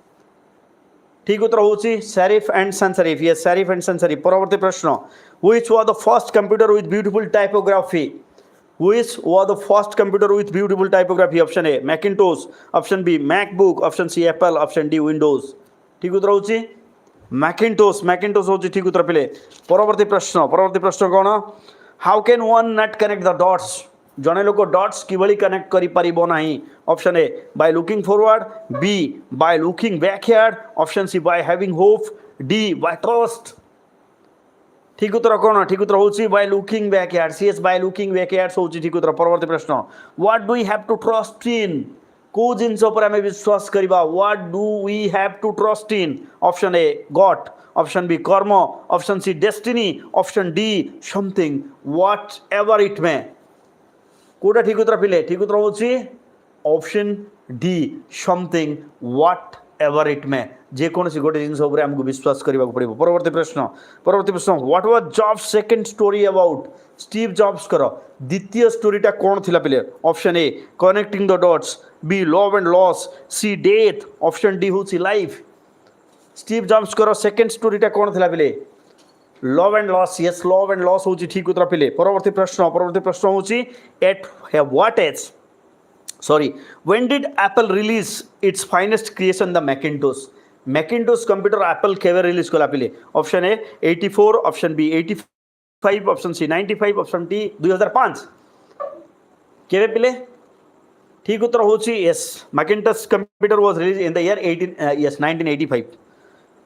ठीक उत्तर होची serif and sans serif, yes serif and sans serif। परवर्ती प्रश्न, which was the first computer with beautiful typography. Which was the first computer with beautiful typography. Option A Macintosh, option B MacBook, option C Apple, option D Windows. ठीक उत्तर होची Macintosh, Macintosh होची ठीक उत्तर पिले। परवर्ती प्रश्न कौन, how can one not connect the dots. जड़े लोक डॉट्स किभली कनेक्ट करि परिबो नाही। Option A by looking forward, B by looking backyard, option C by having hope, D by trust. ठीक उत्तर कौन ठीक उत्तर होची by looking backyard, C yes by looking backyard होची ठीक उत्तर। परवर्ती प्रश्न, what do we have to trust in. को जिनस पर आमे विश्वास करिबा, what do we have to trust in. Option A God, option B karma, option C destiny, option D something whatever it may. कोटा ठीक उत्तर पिले। ठीक उत्तर होची option D something whatever it may जेकोसी गोटे जिन आमको विश्वास करने पड़ो। परवर्ती प्रश्न what was Jobs second story about Steve Jobs कर द्वितीय स्टोरीटा कौन थिला पिले option A connecting the dots B love and loss C death option D होची लाइफ स्टीव जॉब्स कर सेकंड स्टोरीटा कौन थिला पिले love and loss yes love and loss होची ठीक उत्तर पिले। परवर्ती प्रश्न होची at what age sorry when did apple release its finest creation the macintosh computer apple केवे release कला पिले option A 84 option B 85 option C 95 option D 2005 केवे पिले ठीक उत्तर होची yes macintosh computer was released in the year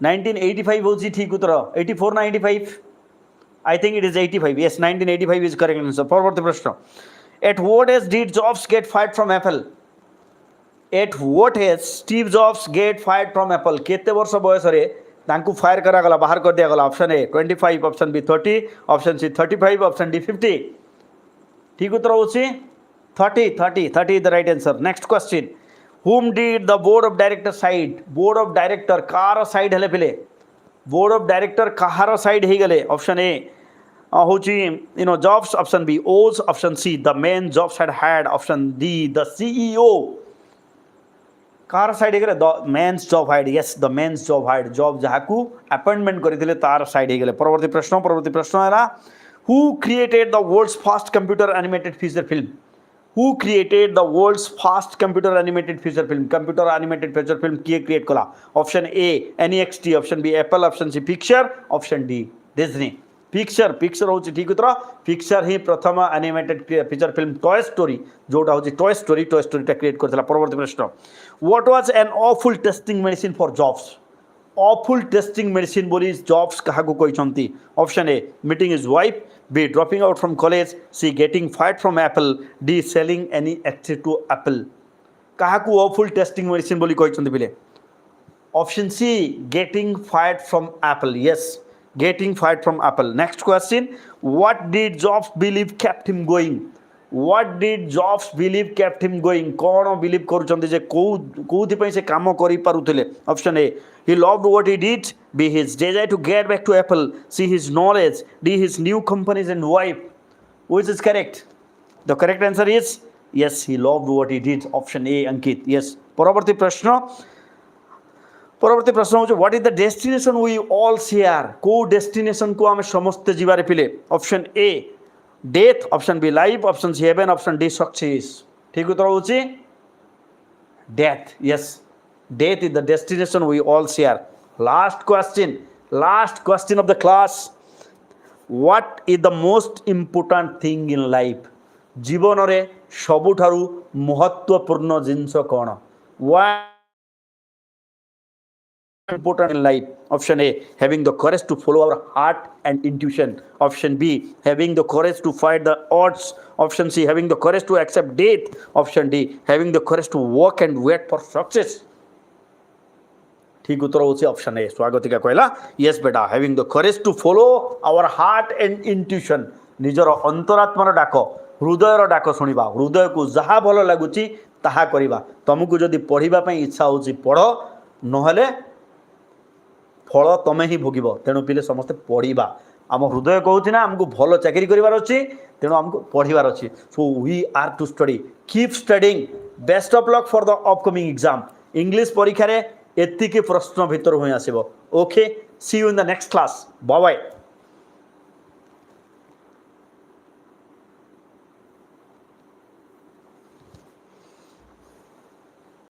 1985 होची ठीक उत्तर 84 ना 85 I think it is 85 yes 1985 is correct answer। परवर्ती प्रश्न at what age did Jobs get fired from Apple at what age Steve Jobs get fired from Apple केते वर्ष बयस रे तांकु fire करा गला बाहर कर दिया गला option A 25 option B 30 option C 35 option D 50 ठीक उत्तर होची 30 the right answer। next question whom did the board of director कार साइड हेले पिले board of director कहार साइड हे गले ऑप्शन ए होची Jobs option B Woz option C the man Jobs had option D the CEO कार side हे the man Jobs hired yes the man Jobs hired Jobs जहाकू appointment करथिले तार side हे गले। परवर्ती प्रश्न हैला who created the world's first computer animated feature film computer animated feature film किए क्रिएट कला option A NEXT option B Apple option C Pixar option D Disney Pixar होची ठीक उत्तर पिक्चर ही प्रथम animated feature film Toy Story जोटा होची Toy स्टोरीटा क्रिएट करथिला। परवर्ती प्रश्न what was an awful testing medicine for Jobs awful testing medicine बोली जॉब्स काहाकू कहिसंती option A meeting his wife B dropping out from college C getting fired from Apple D selling any access to Apple काहाकू awful testing medicine बोली कहिसंती बिले option C getting fired from Apple yes getting fired from Apple। next question what did Jobs believe kept him going कौन believe करूचंती जे कोउथि पई से काम करि पारुथिले option A he loved what he did b his desire to get back to Apple c his knowledge d his new companies and wife which is correct the correct answer is yes he loved what he did option A Ankit yes। परवर्ती प्रश्न हो what is the destination we all share को destination को आम समस्ते जीवार पिले option A death option B life option C heaven option D success ठीक उत्तर होची death yes death is the destination we all share. Last question of the class what is the most important thing in life जीवन रे सबुठारु महत्वपूर्ण जिंस कोन what important in life option A having the courage to follow our heart and intuition option B having the courage to fight the odds option C having the courage to accept death option D having the courage to work and wait for success ठीक उत्तर होची option ए स्वागतिका कहला yes बेटा having the courage to follow our heart and intuition निजर अंतरात्मार डाक हृदयर डाक सुनिबा हृदय को जहा भलो लागुची ताहा करिबा तुमको जदी पढिबा पई इच्छा होची पढो नहले फल तमें ही भोग तेणु पिले समस्ते पढ़ा आम हृदय कहूँ ना आमको भल चाकरी करार अच्छी तेणु आमको पढ़ार अच्छी so we are to study keep studying best of luck for the upcoming exam English परीक्षा रे एतिकी प्रश्न भितर हुई आसो okay see you in the next class bye bye.